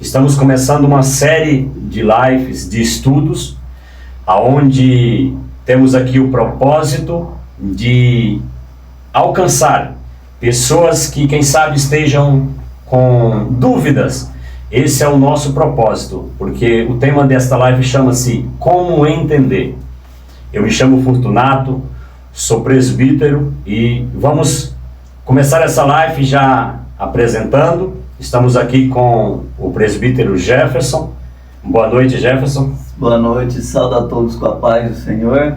Estamos começando uma série de lives, de estudos, aonde temos aqui o propósito de alcançar pessoas que, quem sabe, estejam com dúvidas. Esse é o nosso propósito, porque o tema desta live chama-se Como Entender. Eu me chamo Fortunato, sou presbítero e vamos começar essa live já apresentando. Estamos aqui com o presbítero Jefferson. Boa noite, Jefferson. Boa noite, saúdo a todos com a paz do Senhor.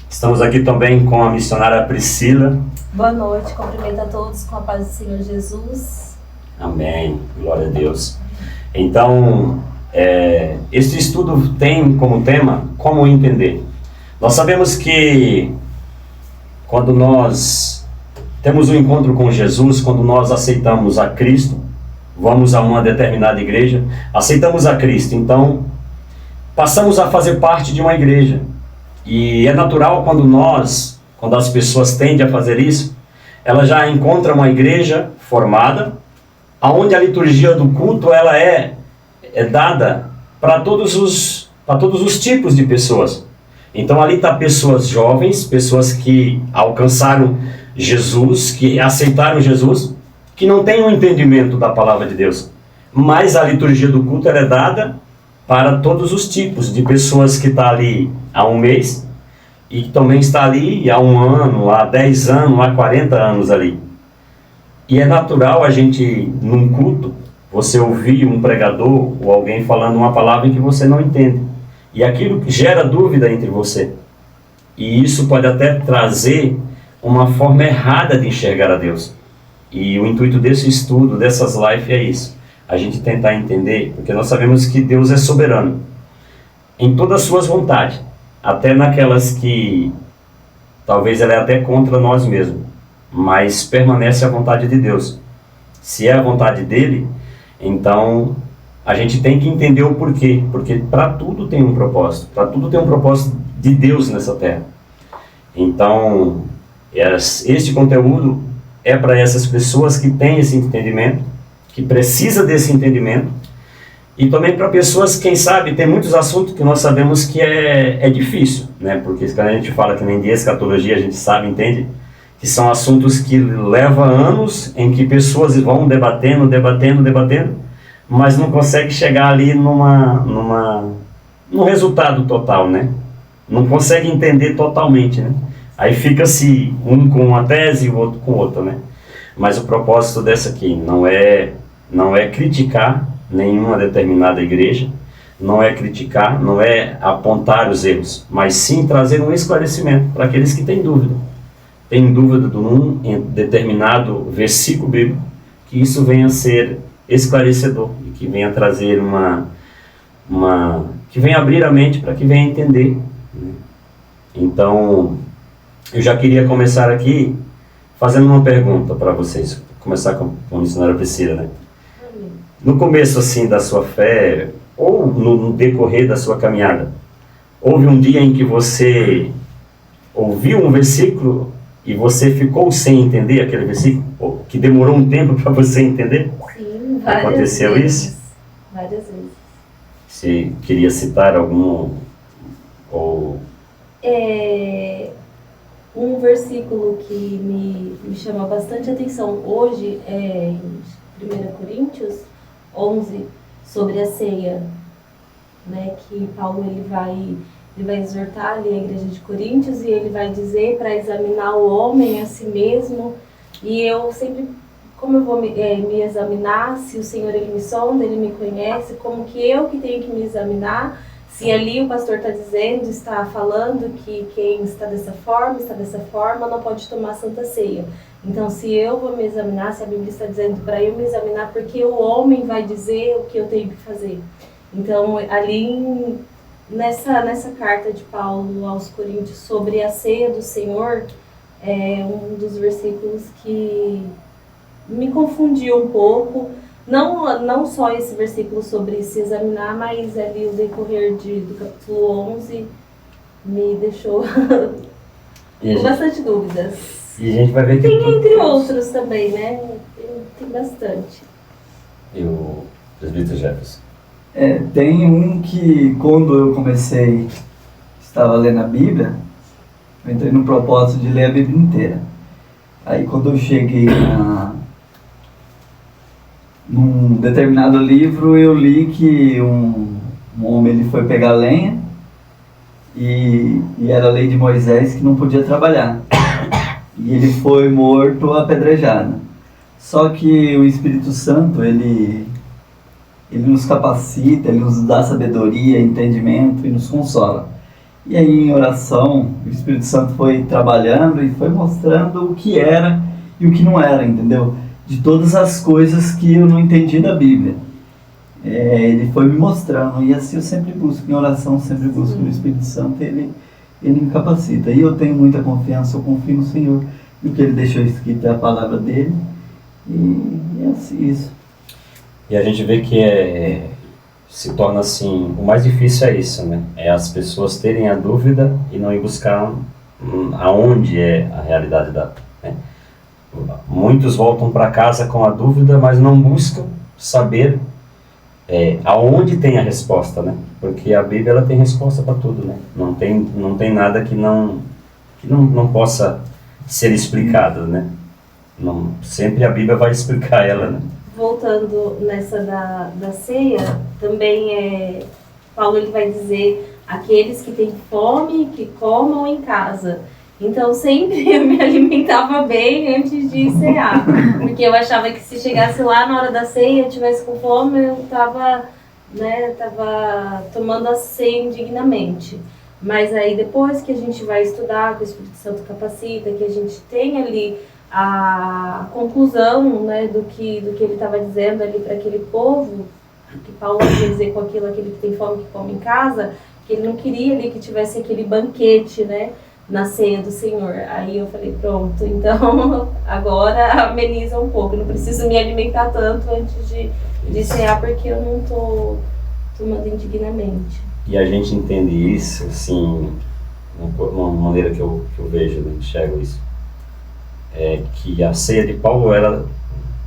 Estamos aqui também com a missionária Priscila. Boa noite, cumprimento a todos com a paz do Senhor Jesus. Amém, glória a Deus. Então, este estudo tem como tema Como Entender. Nós sabemos que quando nós temos um encontro com Jesus, quando nós aceitamos a Cristo, vamos a uma determinada igreja, aceitamos a Cristo, então passamos a fazer parte de uma igreja. E é natural quando as pessoas tendem a fazer isso, elas já encontram uma igreja formada, onde a liturgia do culto ela é dada para todos os tipos de pessoas. Então ali está pessoas jovens, pessoas que alcançaram Jesus, que aceitaram Jesus, que não têm um entendimento da palavra de Deus. Mas a liturgia do culto ela é dada para todos os tipos de pessoas que estão ali há um mês e que também está ali há um ano, há 10 anos, há 40 anos ali. E é natural a gente, num culto, você ouvir um pregador ou alguém falando uma palavra que você não entende. E aquilo gera dúvida entre você. E isso pode até trazer uma forma errada de enxergar a Deus. E o intuito desse estudo, dessas lives é isso. A gente tentar entender, porque nós sabemos que Deus é soberano em todas as suas vontades. Até naquelas que talvez ela é até contra nós mesmos. Mas permanece a vontade de Deus. Se é a vontade dele, então a gente tem que entender o porquê. Porque para tudo tem um propósito. Para tudo tem um propósito de Deus nessa terra. Então, este conteúdo é para essas pessoas que têm esse entendimento, que precisa desse entendimento, e também para pessoas, quem sabe, tem muitos assuntos que nós sabemos que é difícil, né? Porque quando a gente fala que nem de escatologia, a gente sabe, entende, que são assuntos que levam anos, em que pessoas vão debatendo, mas não conseguem chegar ali num resultado total, né? Não consegue entender totalmente, né? Aí fica-se um com uma tese e o outro com outra, né? Mas o propósito dessa aqui não é criticar nenhuma determinada igreja, não é criticar, não é apontar os erros, mas sim trazer um esclarecimento para aqueles que têm dúvida. Tem dúvida de um determinado versículo bíblico, que isso venha a ser esclarecedor, e que venha trazer que venha abrir a mente para que venha entender. Então, eu já queria começar aqui fazendo uma pergunta para vocês. Vou começar com a missionária Priscila, né? No começo, assim, da sua fé, ou no decorrer da sua caminhada, houve um dia em que você ouviu um versículo e você ficou sem entender aquele versículo? Ou que demorou um tempo para você entender? Sim, várias Aconteceu vezes. isso? Várias vezes. Você queria citar algum? Ou... Um versículo que me chama bastante atenção hoje é em 1 Coríntios 11, sobre a ceia, né, que Paulo ele vai exortar ali a igreja de Coríntios e ele vai dizer para examinar o homem a si mesmo. E eu sempre, como eu vou me examinar, se o Senhor ele me sonda, ele me conhece, como que eu que tenho que me examinar, se ali o pastor está dizendo, está falando que quem está dessa forma, não pode tomar Santa Ceia. Então, se eu vou me examinar, se a Bíblia está dizendo para eu me examinar, porque o homem vai dizer o que eu tenho que fazer. Então, ali nessa carta de Paulo aos Coríntios sobre a ceia do Senhor, é um dos versículos que me confundiu um pouco. Não só esse versículo sobre se examinar, mas ali o decorrer do capítulo 11 me deixou com bastante dúvidas. E a gente vai ver que... Tem entre outros também, né? Tem bastante. Presbítero Jefferson. Tem um que, quando eu estava lendo a Bíblia, eu entrei no propósito de ler a Bíblia inteira. Aí quando eu cheguei num determinado livro, eu li que um homem ele foi pegar lenha e era a lei de Moisés que não podia trabalhar. E ele foi morto apedrejado. Só que o Espírito Santo, ele nos capacita, ele nos dá sabedoria, entendimento e nos consola. E aí em oração, o Espírito Santo foi trabalhando e foi mostrando o que era e o que não era, entendeu? De todas as coisas que eu não entendi da Bíblia. Ele foi me mostrando, e assim eu sempre busco, em oração sempre busco o Espírito Santo, ele me capacita. E eu tenho muita confiança, eu confio no Senhor, e o que Ele deixou escrito é a palavra dEle, e é assim, isso. E a gente vê que se torna assim, o mais difícil é isso, né? É as pessoas terem a dúvida e não ir buscar aonde é a realidade da, né? Muitos voltam para casa com a dúvida, mas não buscam saber aonde tem a resposta, né? Porque a Bíblia ela tem resposta para tudo, né? Não tem nada que não possa ser explicado, né? Sempre a Bíblia vai explicar ela, né? Voltando nessa da ceia, também Paulo ele vai dizer aqueles que têm fome, que comam em casa. Então sempre eu me alimentava bem antes de cear, porque eu achava que se chegasse lá na hora da ceia, eu tivesse com fome, eu tava tomando a ceia indignamente. Mas aí depois que a gente vai estudar, que o Espírito Santo capacita, que a gente tem ali a conclusão, né, do que ele estava dizendo ali para aquele povo, que Paulo quer dizer com aquele que tem fome que come em casa, que ele não queria ali que tivesse aquele banquete, né, na ceia do Senhor. Aí eu falei, pronto, então agora ameniza um pouco, eu não preciso me alimentar tanto antes de cear, porque eu não estou tomando indignamente. E a gente entende isso, assim, uma maneira que eu vejo, né, enxergo isso, é que a ceia de Paulo era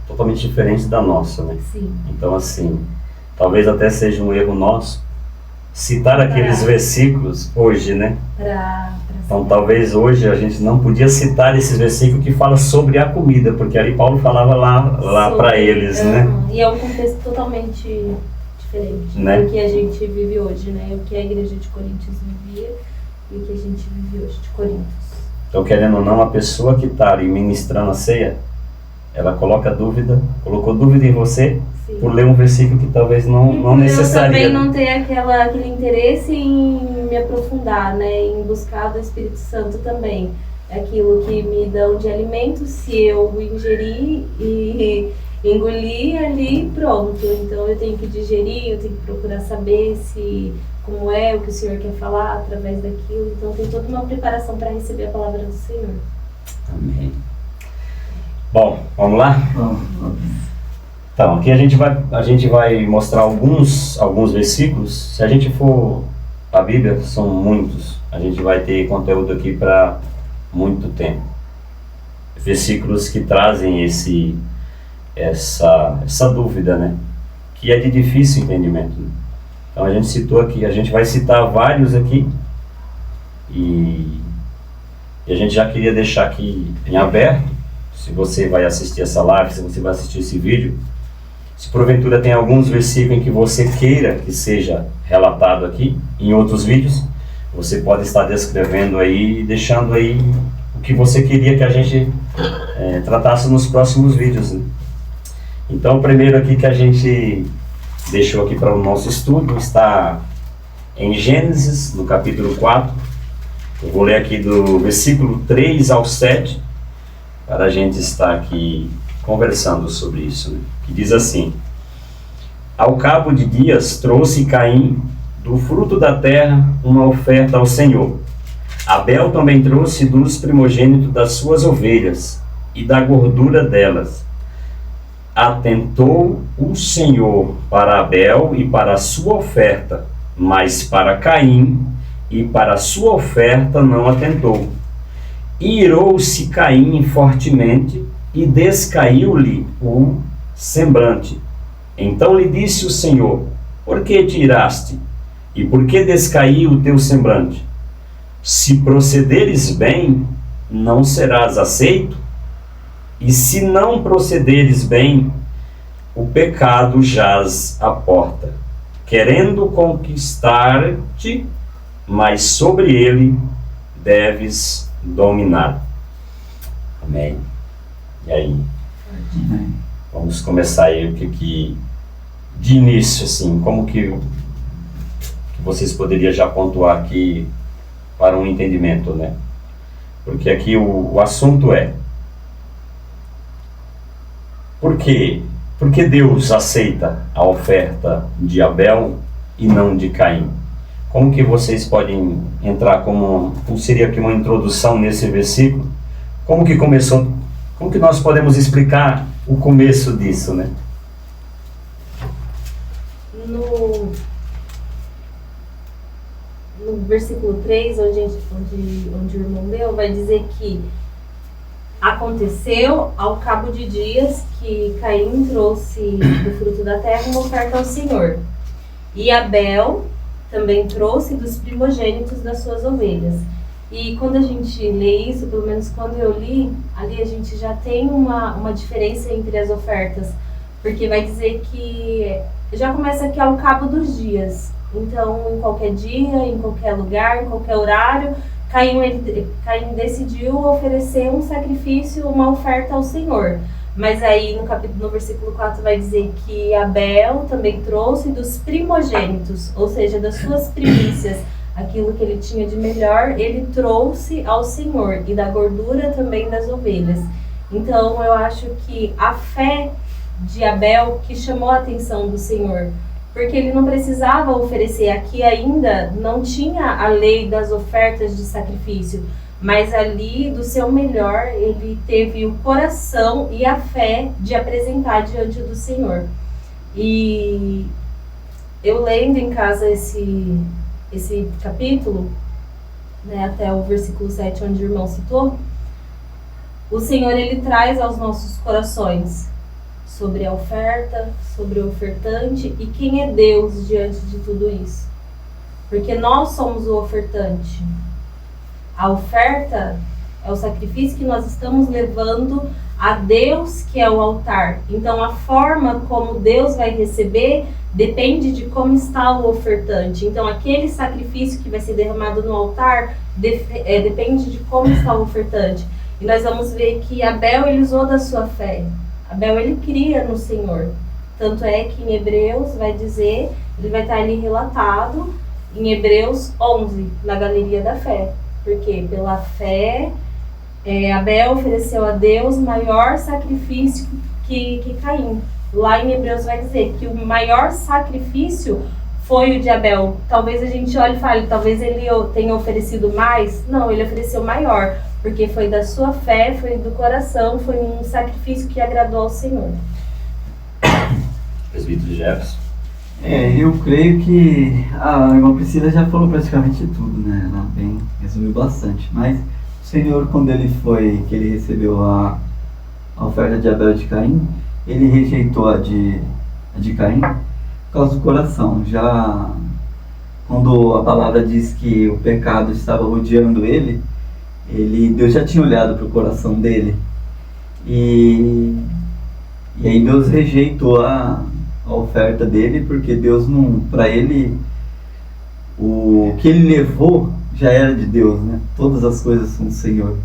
totalmente diferente da nossa, né? Sim. Então, assim, talvez até seja um erro nosso citar aqueles versículos hoje, né? Então, talvez hoje a gente não podia citar esses versículos que falam sobre a comida, porque ali Paulo falava lá para eles, né? E é um contexto totalmente diferente, né? do que a gente vive hoje, né? O que a igreja de Coríntios vivia e o que a gente vive hoje de Coríntios. Então, querendo ou não, a pessoa que está ali ministrando a ceia, ela colocou dúvida em você. Sim. Por ler um versículo que talvez não necessaria. Eu também não ter aquele interesse em me aprofundar, né? Em buscar do Espírito Santo também. Aquilo que me dão de alimento, se eu ingerir e engolir ali, pronto. Então eu tenho que digerir, eu tenho que procurar saber como é o que o Senhor quer falar através daquilo. Então tem toda uma preparação para receber a palavra do Senhor. Amém. Bom, vamos lá? Vamos. Então, aqui a gente vai mostrar alguns versículos. Se a gente for a Bíblia, são muitos. A gente vai ter conteúdo aqui para muito tempo. Versículos que trazem essa dúvida, né? Que é de difícil entendimento. Então a gente citou aqui, a gente vai citar vários aqui. E a gente já queria deixar aqui em aberto. Se você vai assistir essa live, se você vai assistir esse vídeo, se porventura tem alguns versículos em que você queira que seja relatado aqui, em outros vídeos, você pode estar descrevendo aí e deixando aí o que você queria que a gente tratasse nos próximos vídeos, né? Então o primeiro aqui que a gente deixou aqui para o nosso estudo está em Gênesis, no capítulo 4. Eu vou ler aqui do versículo 3 ao 7, para a gente estar aqui conversando sobre isso, né? Que diz assim: Ao cabo de dias trouxe Caim do fruto da terra uma oferta ao Senhor. Abel também trouxe dos primogênitos das suas ovelhas e da gordura delas. Atentou o Senhor para Abel e para a sua oferta, mas para Caim e para a sua oferta não atentou. Irou-se Caim fortemente e descaiu-lhe o semblante. Então lhe disse o Senhor: por que te iraste? E por que descaiu o teu semblante? Se procederes bem, não serás aceito, e se não procederes bem, o pecado jaz à porta, querendo conquistar-te, mas sobre ele deves dominar. Amém. E aí? Amém. Vamos começar aí aqui de início, assim, como que vocês poderiam já pontuar aqui para um entendimento, né? Porque aqui o assunto é: por que Deus aceita a oferta de Abel e não de Caim? Como que vocês podem entrar como seria aqui uma introdução nesse versículo? Como que começou? Como que nós podemos explicar o começo disso, né? No versículo 3, onde o irmão leu, vai dizer que aconteceu ao cabo de dias que Caim trouxe do fruto da terra uma oferta ao Senhor. E Abel também trouxe dos primogênitos das suas ovelhas. E quando a gente lê isso, pelo menos quando eu li, ali a gente já tem uma diferença entre as ofertas. Porque vai dizer que já começa aqui ao cabo dos dias. Então, em qualquer dia, em qualquer lugar, em qualquer horário, Caim decidiu oferecer um sacrifício, uma oferta ao Senhor. Mas aí no versículo 4 vai dizer que Abel também trouxe dos primogênitos, ou seja, das suas primícias, aquilo que ele tinha de melhor, ele trouxe ao Senhor, e da gordura também das ovelhas. Então eu acho que a fé de Abel que chamou a atenção do Senhor, porque ele não precisava oferecer, aqui ainda não tinha a lei das ofertas de sacrifício, mas ali do seu melhor ele teve o coração e a fé de apresentar diante do Senhor. E eu lendo em casa esse capítulo, né, até o versículo 7 onde o irmão citou, o Senhor ele traz aos nossos corações sobre a oferta, sobre o ofertante e quem é Deus diante de tudo isso. Porque nós somos o ofertante. A oferta é o sacrifício que nós estamos levando a Deus, que é o altar. Então a forma como Deus vai receber depende de como está o ofertante. Então aquele sacrifício que vai ser derramado no altar depende de como está o ofertante. E nós vamos ver que Abel ele usou da sua fé. Abel ele cria no Senhor. Tanto é que em Hebreus vai dizer, ele vai estar ali relatado em Hebreus 11, na galeria da fé. Porque pela fé Abel ofereceu a Deus maior sacrifício que Caim. Lá em Hebreus vai dizer que o maior sacrifício foi o de Abel. Talvez a gente olhe e fale, talvez ele tenha oferecido mais. Não, ele ofereceu maior, porque foi da sua fé, foi do coração, foi um sacrifício que agradou ao Senhor. Presbítero Jefferson. Eu creio que a irmã Priscila já falou praticamente tudo, né? Ela bem resumiu bastante. Mas o Senhor, quando que ele recebeu a oferta de Abel e de Caim, ele rejeitou a de Caim por causa do coração. Já quando a palavra diz que o pecado estava rodeando ele, Deus já tinha olhado para o coração dele. E aí Deus rejeitou a oferta dele, porque Deus não, para ele, o que ele levou já era de Deus, né? Todas as coisas são do Senhor.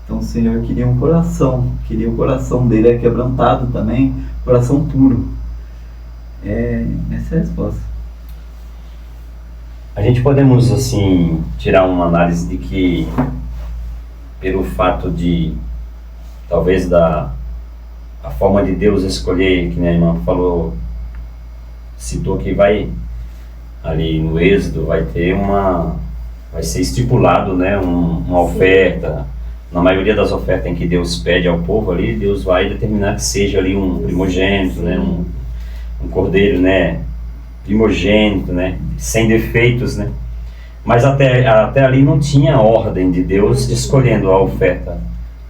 Então o Senhor queria o coração dele é quebrantado também, coração puro. Essa é a resposta. A gente podemos, assim, tirar uma análise de que, pelo fato de, talvez, a forma de Deus escolher, que a irmã falou, citou que vai, ali no Êxodo, vai ser estipulado, né, uma oferta. Na maioria das ofertas em que Deus pede ao povo ali, Deus vai determinar que seja ali um primogênito, né, um cordeiro, né, primogênito, né, sem defeitos, né. Mas até ali não tinha ordem de Deus escolhendo a oferta,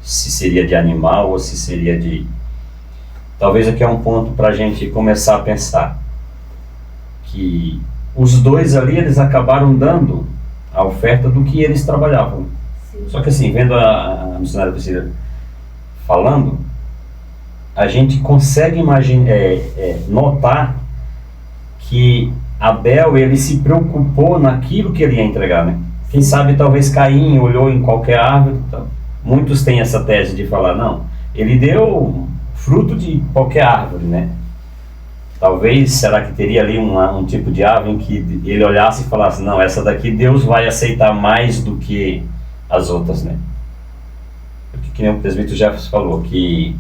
se seria de animal ou se seria talvez aqui é um ponto para a gente começar a pensar que os dois ali, eles acabaram dando a oferta do que eles trabalhavam. Sim. Só que assim, vendo a missionária Priscila falando, a gente consegue notar que Abel, ele se preocupou naquilo que ele ia entregar, né? Quem sabe talvez Caim olhou em qualquer árvore. Então, muitos têm essa tese de falar, não, ele deu fruto de qualquer árvore, né? Talvez, será que teria ali um tipo de árvore em que ele olhasse e falasse, não, essa daqui Deus vai aceitar mais do que as outras, né? Porque que nem o presbítero Jefferson falou, que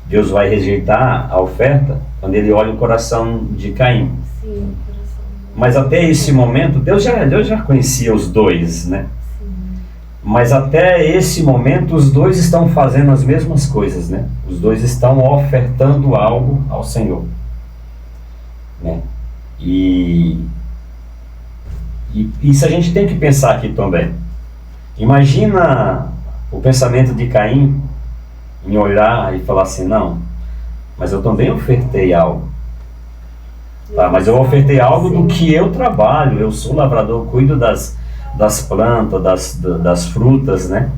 Deus vai rejeitar a oferta quando ele olha o coração de Caim. Sim, coração. Mas até esse momento, Deus já conhecia os dois, né? Sim. Mas até esse momento, os dois estão fazendo as mesmas coisas, né? Os dois estão ofertando algo ao Senhor, né? E isso a gente tem que pensar aqui também. Imagina o pensamento de Caim em olhar e falar assim, não, mas eu também ofertei algo. Tá, mas eu ofertei algo do que eu trabalho, eu sou lavrador, cuido das plantas, das frutas, né?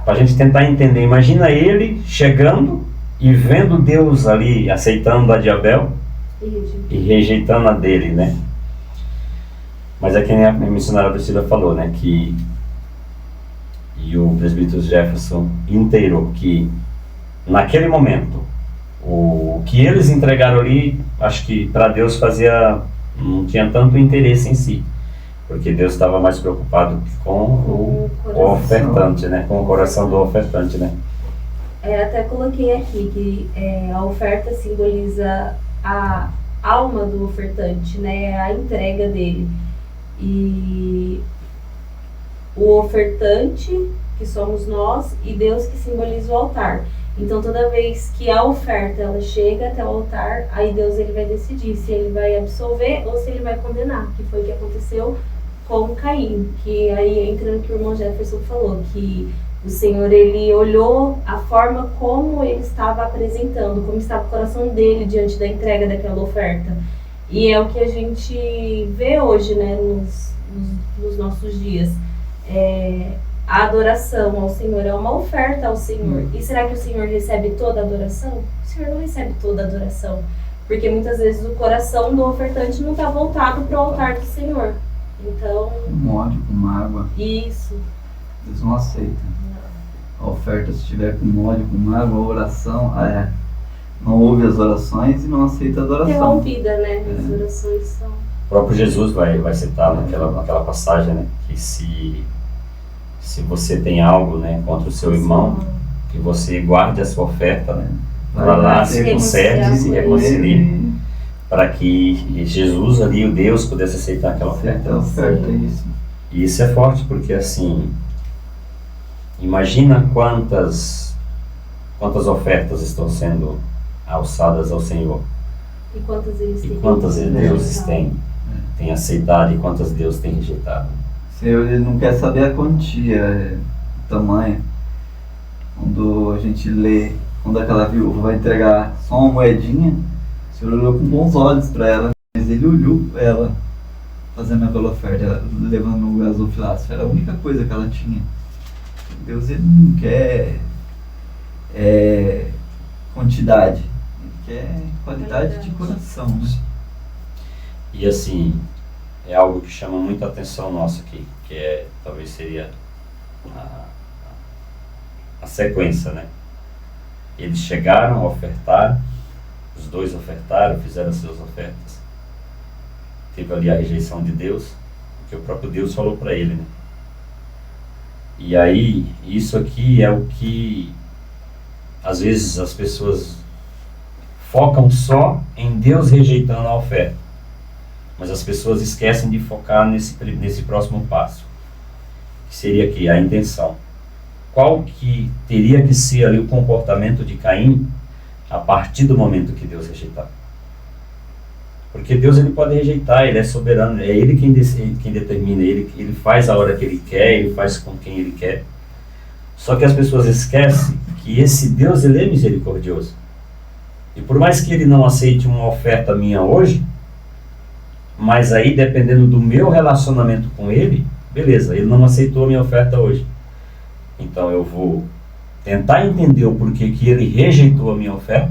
Para a gente tentar entender, imagina ele chegando e vendo Deus ali aceitando a de Abel e rejeitando a dele, né? Mas é que a missionária Priscila falou, né? E o presbítero Jefferson inteirou que naquele momento o que eles entregaram ali, acho que para Deus não tinha tanto interesse em si, porque Deus estava mais preocupado com o ofertante, né? Com o coração do ofertante, né? Até coloquei aqui que a oferta simboliza a alma do ofertante, né? A entrega dele. E o ofertante, que somos nós, e Deus, que simboliza o altar. Então, toda vez que a oferta ela chega até o altar, aí Deus ele vai decidir se ele vai absolver ou se ele vai condenar, que foi o que aconteceu com Caim, que aí entra no que o irmão Jefferson falou, que o Senhor ele olhou a forma como ele estava apresentando, como estava o coração dele diante da entrega daquela oferta. E é o que a gente vê hoje, né, nos nossos dias. A adoração ao Senhor é uma oferta ao Senhor. E será que o Senhor recebe toda a adoração? O Senhor não recebe toda a adoração. Porque muitas vezes o coração do ofertante não está voltado para o altar do Senhor. Então... Com ódio, com mágoa. Isso. Deus não aceita. A oferta, se estiver com ódio, com mágoa, a oração... não ouve as orações e não aceita a adoração. Interrompida, né? As orações são... O próprio Jesus vai citar naquela passagem, né? Que se você tem algo, né, contra o seu irmão, que você guarde a sua oferta, né? Vá lá, se concede, se reconcilie, para que Jesus ali, o Deus, pudesse aceitar aquela oferta. E isso é forte, porque assim, imagina quantas ofertas estão sendo alçadas ao Senhor. E quantas Deus tem aceitado e quantas Deus tem rejeitado. O Senhor ele não quer saber a quantia, o tamanho. Quando a gente lê, quando aquela viúva vai entregar só uma moedinha, o Senhor olhou com bons olhos para ela, mas ele olhou para ela fazendo aquela oferta, levando o gasofilácio. Era a única coisa que ela tinha. Deus ele não quer quantidade, ele quer qualidade de coração, né? E assim, é algo que chama muita atenção nossa aqui, que talvez seria a sequência, né? Eles chegaram a ofertar, os dois ofertaram, fizeram as suas ofertas. Teve ali a rejeição de Deus, que o próprio Deus falou para ele, né? E aí, isso aqui é o que às vezes as pessoas focam só em Deus rejeitando a oferta, mas as pessoas esquecem de focar nesse próximo passo, que seria aqui a intenção. Qual que teria que ser ali o comportamento de Caim a partir do momento que Deus rejeitar? Porque Deus ele pode rejeitar, ele é soberano, é ele quem determina, ele faz a hora que ele quer, ele faz com quem ele quer. Só que as pessoas esquecem que esse Deus, ele é misericordioso. E por mais que ele não aceite uma oferta minha hoje, mas aí dependendo do meu relacionamento com ele, beleza, ele não aceitou a minha oferta hoje. Então eu vou tentar entender o porquê que ele rejeitou a minha oferta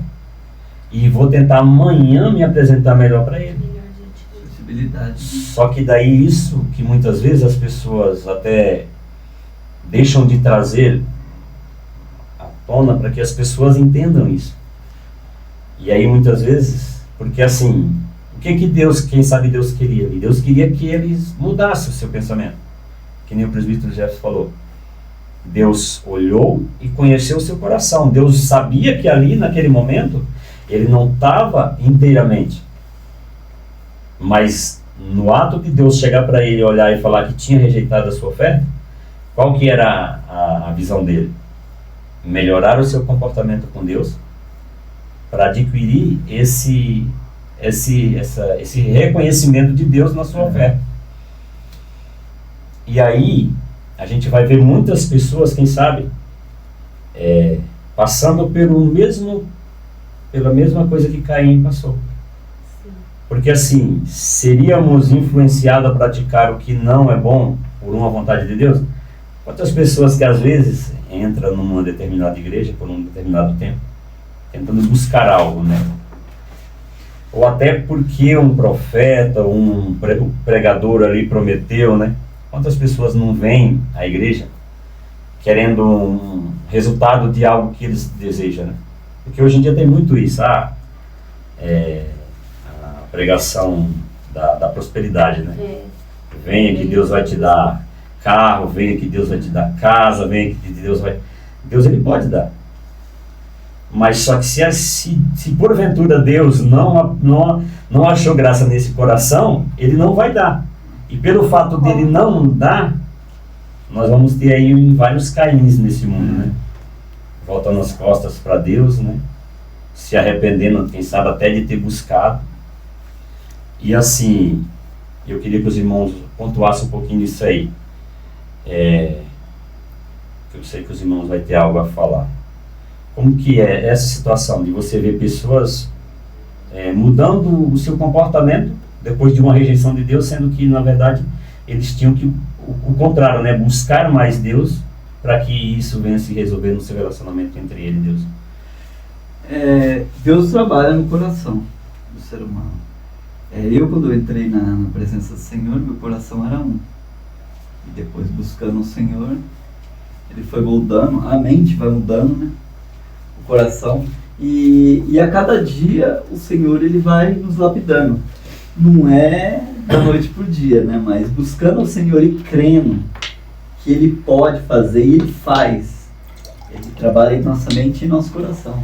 e vou tentar amanhã me apresentar melhor para ele. Sensibilidade. Só que daí isso que muitas vezes as pessoas até deixam de trazer à tona para que as pessoas entendam isso. E aí muitas vezes, porque assim, o que Deus, quem sabe Deus queria ali? Deus queria que eles mudassem o seu pensamento. Que nem o presbítero Jeff falou. Deus olhou e conheceu o seu coração. Deus sabia que ali, naquele momento, ele não estava inteiramente. Mas no ato de Deus chegar para ele, olhar e falar que tinha rejeitado a sua oferta, qual que era a visão dele? Melhorar o seu comportamento com Deus para adquirir esse reconhecimento de Deus na sua oferta. E aí, a gente vai ver muitas pessoas, quem sabe, passando pela mesma coisa que Caim passou. Porque assim, seríamos influenciados a praticar o que não é bom por uma vontade de Deus? Quantas pessoas que às vezes entram numa determinada igreja por um determinado tempo, tentando buscar algo, né? Ou até porque um profeta, um pregador ali prometeu, né? Quantas pessoas não vêm à igreja querendo um resultado de algo que eles desejam, né? Porque hoje em dia tem muito isso, a pregação da prosperidade, né? Venha que Deus vai te dar carro, venha que Deus vai te dar casa, venha que Deus vai... Deus, ele pode dar. Mas só que se porventura Deus não achou graça nesse coração, ele não vai dar. E pelo fato dele não dar, nós vamos ter aí vários Caíns nesse mundo, né? Voltando as costas para Deus, né? Se arrependendo, quem sabe até de ter buscado. E assim, eu queria que os irmãos pontuassem um pouquinho disso aí. Eu sei que os irmãos vão ter algo a falar. Como que é essa situação de você ver pessoas mudando o seu comportamento depois de uma rejeição de Deus, sendo que, na verdade, eles tinham que, o contrário, né? Buscar mais Deus para que isso venha se resolver no seu relacionamento entre ele e Deus. Deus trabalha no coração do ser humano. Eu, quando eu entrei na presença do Senhor, meu coração era um. E depois, buscando o Senhor, ele foi moldando, a mente vai mudando, né? O coração. E a cada dia, o Senhor, ele vai nos lapidando. Não é da noite por dia, né? Mas buscando o Senhor e crendo que Ele pode fazer, e Ele faz. Ele trabalha em nossa mente e em nosso coração.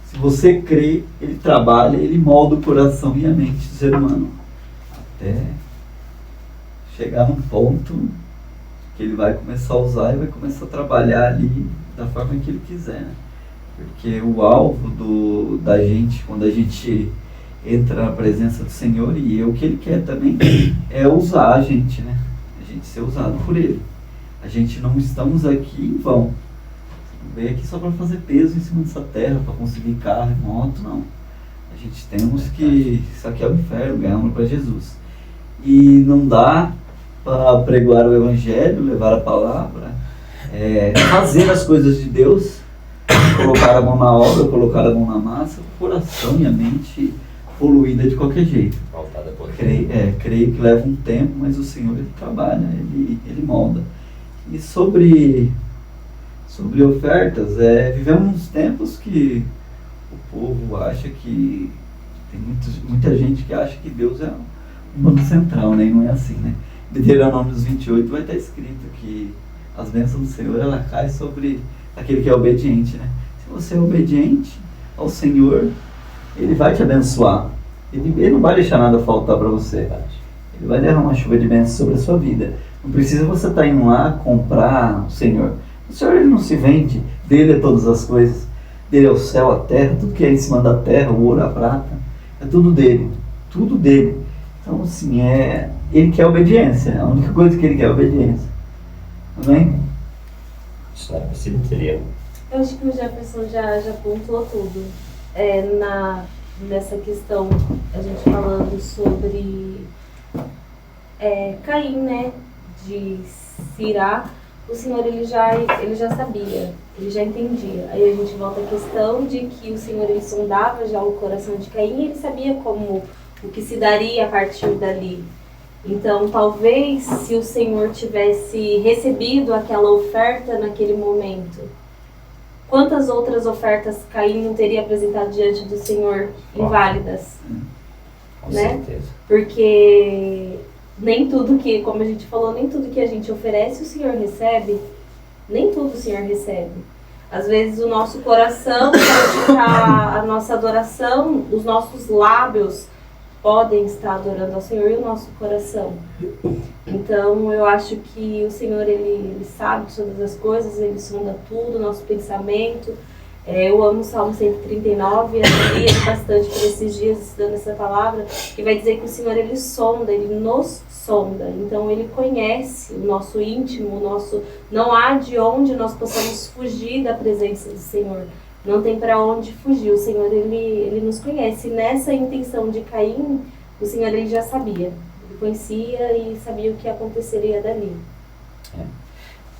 Se você crê, Ele trabalha, Ele molda o coração e a mente do ser humano. Até chegar num ponto que Ele vai começar a usar e vai começar a trabalhar ali da forma que Ele quiser. Porque o alvo da gente, quando a gente entra na presença do Senhor, e o que Ele quer também é usar a gente, né? A gente ser usado por Ele. A gente não estamos aqui em vão. Não veio aqui só para fazer peso em cima dessa terra, para conseguir carro e moto, não. A gente temos que saquear o inferno, ganhar alma para Jesus. E não dá para pregoar o Evangelho, levar a palavra, fazer as coisas de Deus, colocar a mão na obra, colocar a mão na massa, o coração e a mente poluída de qualquer jeito. Creio que leva um tempo, mas o Senhor, Ele trabalha, Ele molda. E sobre ofertas, vivemos uns tempos que o povo acha que tem muita gente que acha que Deus é um banco central, né? E não é assim, né? Deuteronômio 28 vai estar escrito que as bênçãos do Senhor, ela cai sobre aquele que é obediente, né? Se você é obediente ao Senhor, Ele vai te abençoar. Ele não vai deixar nada faltar para você. Ele vai derramar uma chuva de bênçãos sobre a sua vida. Não precisa você estar indo lá comprar o Senhor. O Senhor, Ele não se vende. Dele é todas as coisas. Dele é o céu, a terra, tudo que é em cima da terra, o ouro, a prata. É tudo dele. Tudo dele. Então, assim, Ele quer obediência. A única coisa que Ele quer é obediência. Amém? Isso seria Eu acho que o Jefferson já pontuou tudo. Nessa questão, a gente falando sobre Caim, né? De Sirá, o Senhor ele já sabia, ele já entendia. Aí a gente volta à questão de que o Senhor ele sondava já o coração de Caim e ele sabia como o que se daria a partir dali. Então, talvez se o Senhor tivesse recebido aquela oferta naquele momento, quantas outras ofertas Caim não teria apresentado diante do Senhor inválidas? Com né? certeza. Porque nem tudo que, como a gente falou, nem tudo que a gente oferece o Senhor recebe. Nem tudo o Senhor recebe. Às vezes o nosso coração pode estar, a nossa adoração, os nossos lábios podem estar adorando ao Senhor e o nosso coração. Então eu acho que o Senhor ele sabe de todas as coisas, ele sonda tudo, nosso pensamento. Eu amo o Salmo 139 e eu li ele bastante por esses dias estudando essa palavra, que vai dizer que o Senhor ele sonda, ele nos sonda. Então ele conhece o nosso íntimo, o nosso, não há de onde nós possamos fugir da presença do Senhor. Não tem para onde fugir. O Senhor ele nos conhece. E nessa intenção de Caim, o Senhor ele já sabia. Ele conhecia e sabia o que aconteceria dali.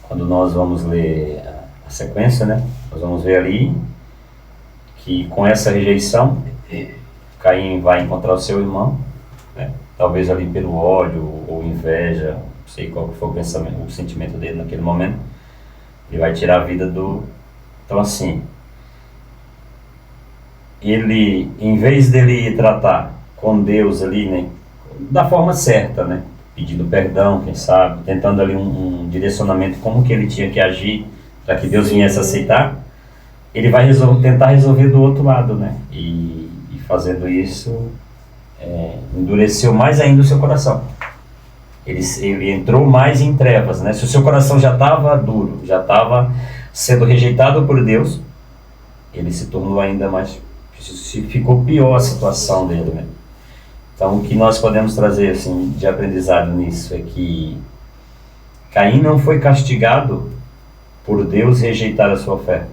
Quando nós vamos ler a sequência, né? Nós vamos ver ali que com essa rejeição, Caim vai encontrar o seu irmão, né? Talvez ali pelo ódio ou inveja, não sei qual foi o pensamento, o sentimento dele naquele momento. Ele vai tirar a vida do... Então assim, ele, em vez dele tratar com Deus ali, né, da forma certa, né, pedindo perdão, quem sabe, tentando ali um direcionamento como que ele tinha que agir para que Deus viesse aceitar, ele vai tentar resolver do outro lado, né, e fazendo isso, endureceu mais ainda o seu coração. Ele entrou mais em trevas, né, se o seu coração já estava duro, já estava sendo rejeitado por Deus, ele se tornou ainda mais... ficou pior a situação dele, né? Então o que nós podemos trazer assim, de aprendizado nisso é que Caim não foi castigado por Deus rejeitar a sua oferta,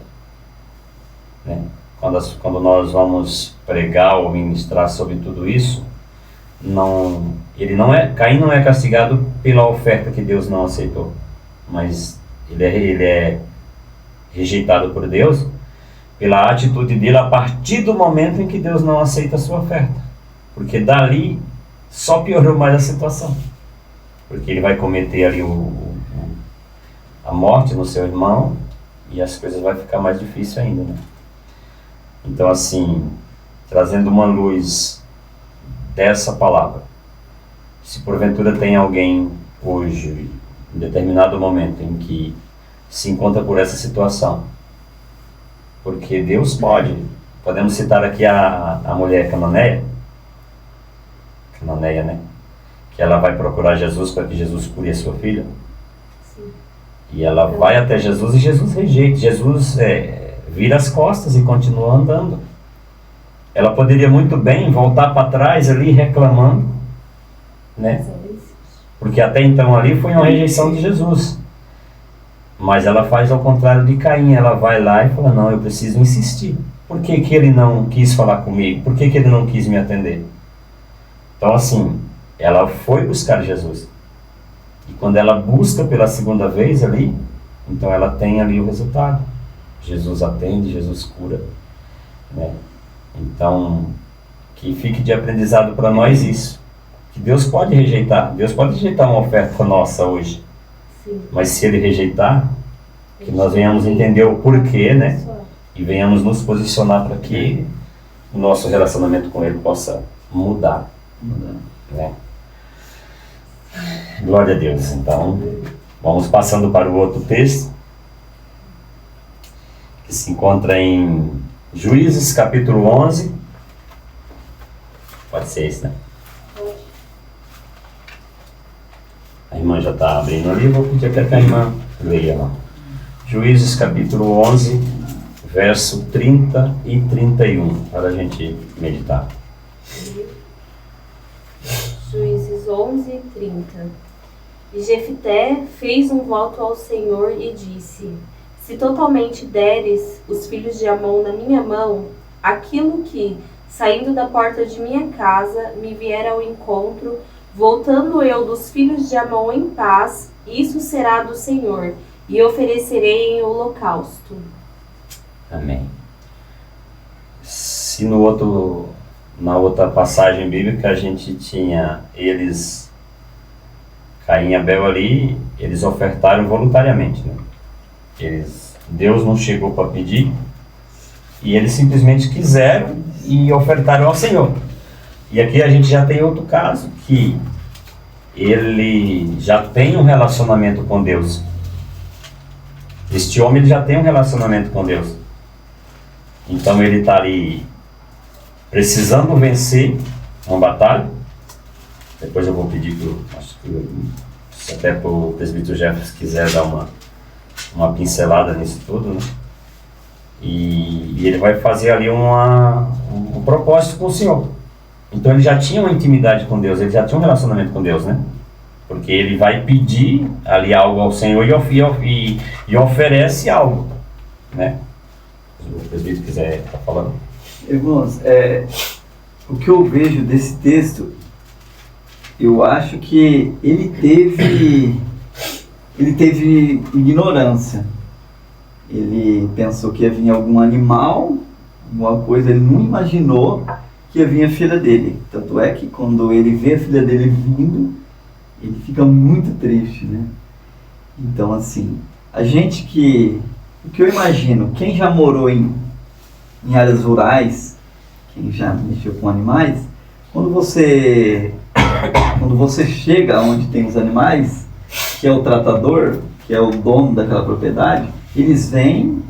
né? Quando nós vamos pregar ou ministrar sobre tudo isso, Caim não é castigado pela oferta que Deus não aceitou, mas ele é rejeitado por Deus pela atitude dele a partir do momento em que Deus não aceita a sua oferta. Porque dali só piorou mais a situação. Porque ele vai cometer ali a morte no seu irmão e as coisas vão ficar mais difíceis ainda, né? Então assim, trazendo uma luz dessa palavra, se porventura tem alguém hoje, em determinado momento em que se encontra por essa situação, porque Deus podemos citar aqui a mulher cananeia, né? Que ela vai procurar Jesus para que Jesus cure a sua filha. Sim. E ela vai até Jesus e Jesus rejeita. Jesus vira as costas e continua andando. Ela poderia muito bem voltar para trás ali reclamando, né? Porque até então ali foi uma rejeição de Jesus. Mas ela faz ao contrário de Caim, ela vai lá e fala, não, eu preciso insistir. Por que que ele não quis falar comigo? Por que que ele não quis me atender? Então assim, ela foi buscar Jesus. E quando ela busca pela segunda vez ali, então ela tem ali o resultado. Jesus atende, Jesus cura, né? Então, que fique de aprendizado para nós isso. Que Deus pode rejeitar uma oferta nossa hoje. Mas se ele rejeitar, que nós venhamos entender o porquê, né? E venhamos nos posicionar para que o nosso relacionamento com ele possa mudar, né? Glória a Deus. Então, vamos passando para o outro texto, que se encontra em Juízes, capítulo 11. Pode ser esse, né? A irmã já está abrindo ali, vou pedir que a irmã leia lá. Juízes capítulo 11, verso 30 e 31, para a gente meditar. Juízes 11, 30. E Jefté fez um voto ao Senhor e disse: se totalmente deres os filhos de Amon na minha mão, aquilo que, saindo da porta de minha casa, me vier ao encontro, voltando eu dos filhos de Amon em paz, isso será do Senhor, e oferecerei em holocausto. Amém. Se na outra passagem bíblica a gente tinha eles, Caim e Abel ali, eles ofertaram voluntariamente, né? Deus não chegou para pedir, e eles simplesmente quiseram e ofertaram ao Senhor. E aqui a gente já tem outro caso, que ele já tem um relacionamento com Deus. Este homem ele já tem um relacionamento com Deus. Então ele está ali precisando vencer uma batalha. Depois eu vou pedir até para o presbítero Jefferson quiser dar uma pincelada nisso tudo, né? E ele vai fazer ali um propósito com o Senhor. Então ele já tinha uma intimidade com Deus, ele já tinha um relacionamento com Deus, né? Porque ele vai pedir ali algo ao Senhor e oferece algo, né? Se o presbítero quiser estar falando. Irmãos, o que eu vejo desse texto, eu acho que ele teve ignorância. Ele pensou que ia vir algum animal, alguma coisa, ele não imaginou que ia vir a filha dele. Tanto é que quando ele vê a filha dele vindo, ele fica muito triste, né? Então, assim, o que eu imagino, quem já morou em áreas rurais, quem já mexeu com animais, quando você chega onde tem os animais, que é o tratador, que é o dono daquela propriedade, eles vêm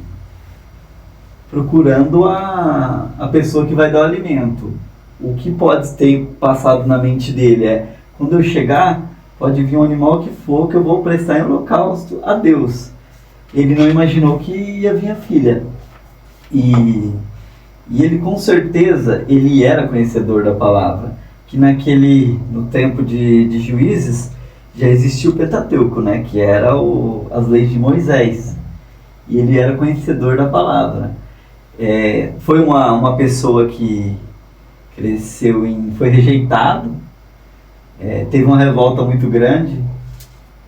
procurando a pessoa que vai dar o alimento. O que pode ter passado na mente dele é, quando eu chegar, pode vir um animal que for, que eu vou prestar em holocausto a Deus. Ele não imaginou que ia vir a filha. E ele com certeza, ele era conhecedor da palavra. Que no tempo de Juízes, já existia o Pentateuco, né? Que era as leis de Moisés. E ele era conhecedor da palavra. Foi uma pessoa que cresceu foi rejeitado, teve uma revolta muito grande,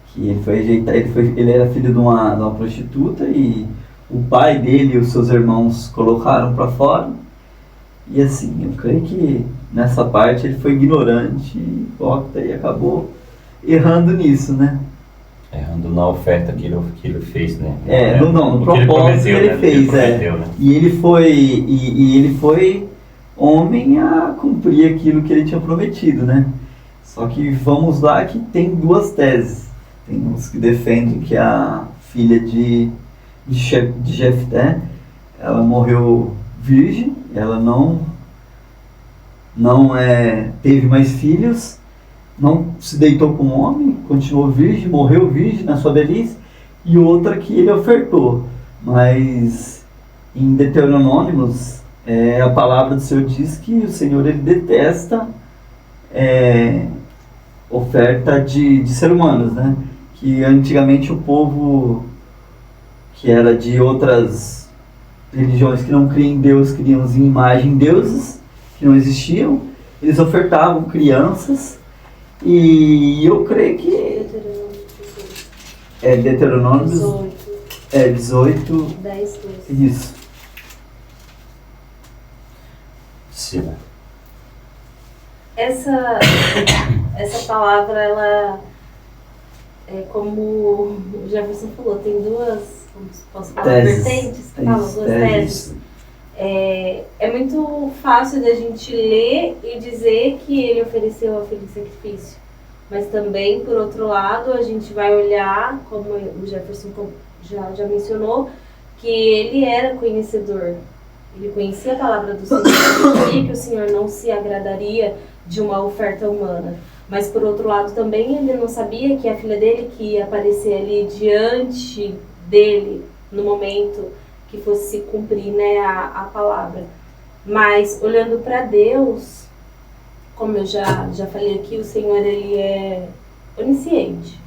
que ele foi rejeitado, ele era filho de uma prostituta, e o pai dele e os seus irmãos colocaram para fora, e assim, eu creio que nessa parte ele foi ignorante, hipócrita, e acabou errando nisso, né? Errando na oferta que ele fez, né? No propósito que ele fez, prometeu, né? E ele foi homem a cumprir aquilo que ele tinha prometido, né? Só que vamos lá que tem duas teses. Tem uns que defendem que a filha de Jefté, ela morreu virgem, ela não teve mais filhos, não se deitou com um homem, continuou virgem, morreu virgem na sua velhice, e outra que ele ofertou. Mas em Deuteronômios, a palavra do Senhor diz que o Senhor ele detesta oferta de ser humanos, né? Que antigamente o povo que era de outras religiões que não criam em Deus, criam em imagem deuses que não existiam, eles ofertavam crianças. E eu creio que Deuteronômio 18 10, 12. Isso. Sim. Essa palavra, ela como o Jefferson falou, tem duas, como posso falar, vertentes, duas teses. É muito fácil da gente ler e dizer que ele ofereceu a filha em sacrifício. Mas também, por outro lado, a gente vai olhar, como o Jefferson já mencionou, que ele era conhecedor. Ele conhecia a palavra do Senhor, ele sabia que o Senhor não se agradaria de uma oferta humana. Mas, por outro lado, também ele não sabia que a filha dele, que ia aparecer ali diante dele, no momento que fosse se cumprir, né, a palavra. Mas, olhando para Deus, como eu já falei aqui, o Senhor ele é onisciente,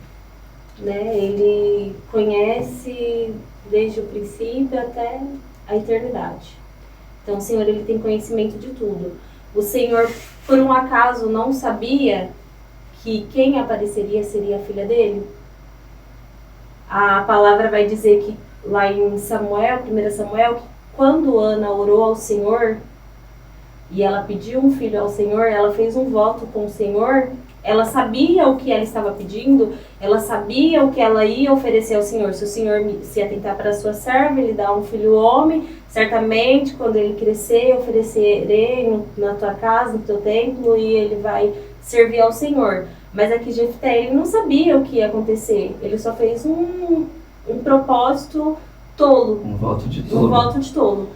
né? Ele conhece desde o princípio até a eternidade. Então o Senhor, ele tem conhecimento de tudo. O Senhor, por um acaso, não sabia que quem apareceria seria a filha dele? A palavra vai dizer que lá em Samuel, 1 Samuel, que quando Ana orou ao Senhor e ela pediu um filho ao Senhor, ela fez um voto com o Senhor, ela sabia o que ela estava pedindo, ela sabia o que ela ia oferecer ao Senhor. Se o Senhor se atentar para a sua serva, ele dá um filho homem, certamente quando ele crescer, eu oferecerei na tua casa, no teu templo, e ele vai servir ao Senhor. Mas aqui Jefté, ele não sabia o que ia acontecer, ele só fez um propósito tolo. Um voto de tolo. Um voto de tolo.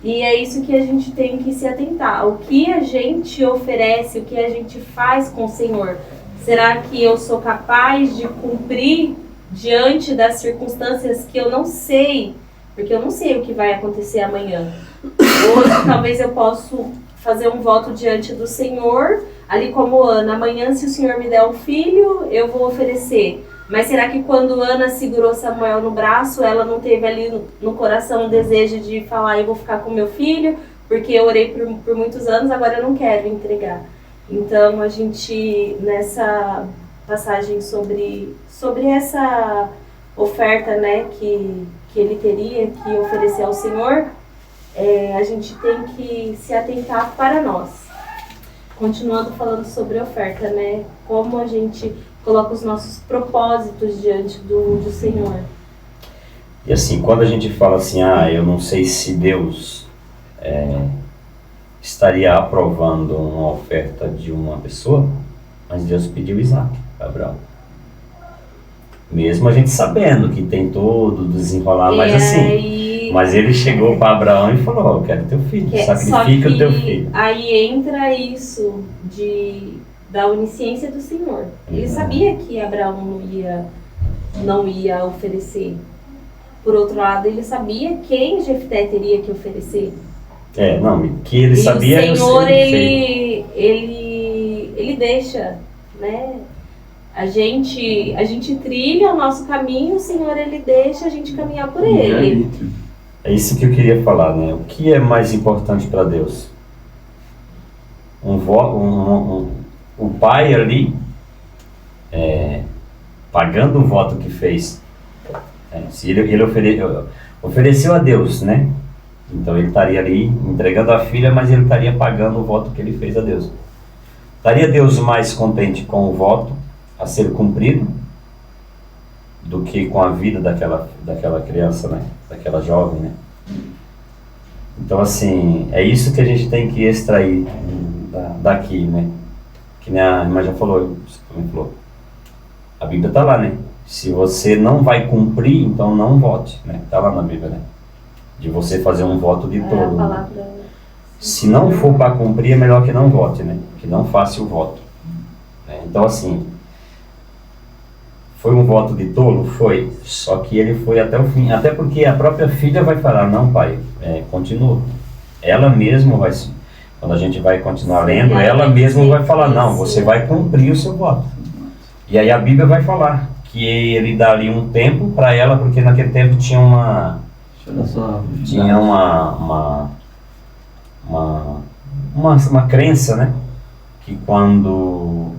E é isso que a gente tem que se atentar. O que a gente oferece, o que a gente faz com o Senhor? Será que eu sou capaz de cumprir diante das circunstâncias que eu não sei? Porque eu não sei o que vai acontecer amanhã. Hoje talvez eu possa fazer um voto diante do Senhor, ali como Ana. Amanhã, se o Senhor me der um filho, eu vou oferecer. Mas será que quando Ana segurou Samuel no braço, ela não teve ali no coração o desejo de falar, eu vou ficar com meu filho, porque eu orei por muitos anos, agora eu não quero entregar. Então a gente, nessa passagem sobre essa oferta, né, que ele teria que oferecer ao Senhor, a gente tem que se atentar para nós. Continuando falando sobre a oferta, né, como a gente coloca os nossos propósitos diante do Senhor. E assim, quando a gente fala assim, eu não sei se Deus estaria aprovando uma oferta de uma pessoa, mas Deus pediu Isaac para Abraão. Mesmo a gente sabendo que tem todo desenrolar, mas assim, mas ele chegou para Abraão e falou, eu quero teu filho, sacrifica o teu filho. Aí entra isso da onisciência do Senhor. Ele sabia que Abraão não ia oferecer. Por outro lado, ele sabia quem Jefté teria que oferecer. Que ele sabia. E o Senhor, ele deixa, né? A gente trilha o nosso caminho, o Senhor, ele deixa a gente caminhar por ele. É isso que eu queria falar, né? O que é mais importante para Deus? O pai ali, pagando o voto que fez, se ele ofereceu a Deus, né? Então ele estaria ali entregando a filha, mas ele estaria pagando o voto que ele fez a Deus. Estaria Deus mais contente com o voto a ser cumprido do que com a vida daquela criança, né? Daquela jovem, né? Então assim, é isso que a gente tem que extrair daqui, né? Que nem a irmã já falou, a Bíblia está lá, né? Se você não vai cumprir, então não vote, né? Está lá na Bíblia, né? De você fazer um voto de tolo. Palavra... Se não for para cumprir, é melhor que não vote, né? Que não faça o voto. Então assim, foi um voto de tolo? Foi. Só que ele foi até o fim. Até porque a própria filha vai falar, não pai, continua. Ela mesma vai... Quando a gente vai continuar lendo, ela mesma vai falar, não, você vai cumprir o seu voto. E aí a Bíblia vai falar que ele dá ali um tempo para ela, porque naquele tempo tinha uma crença, né? Que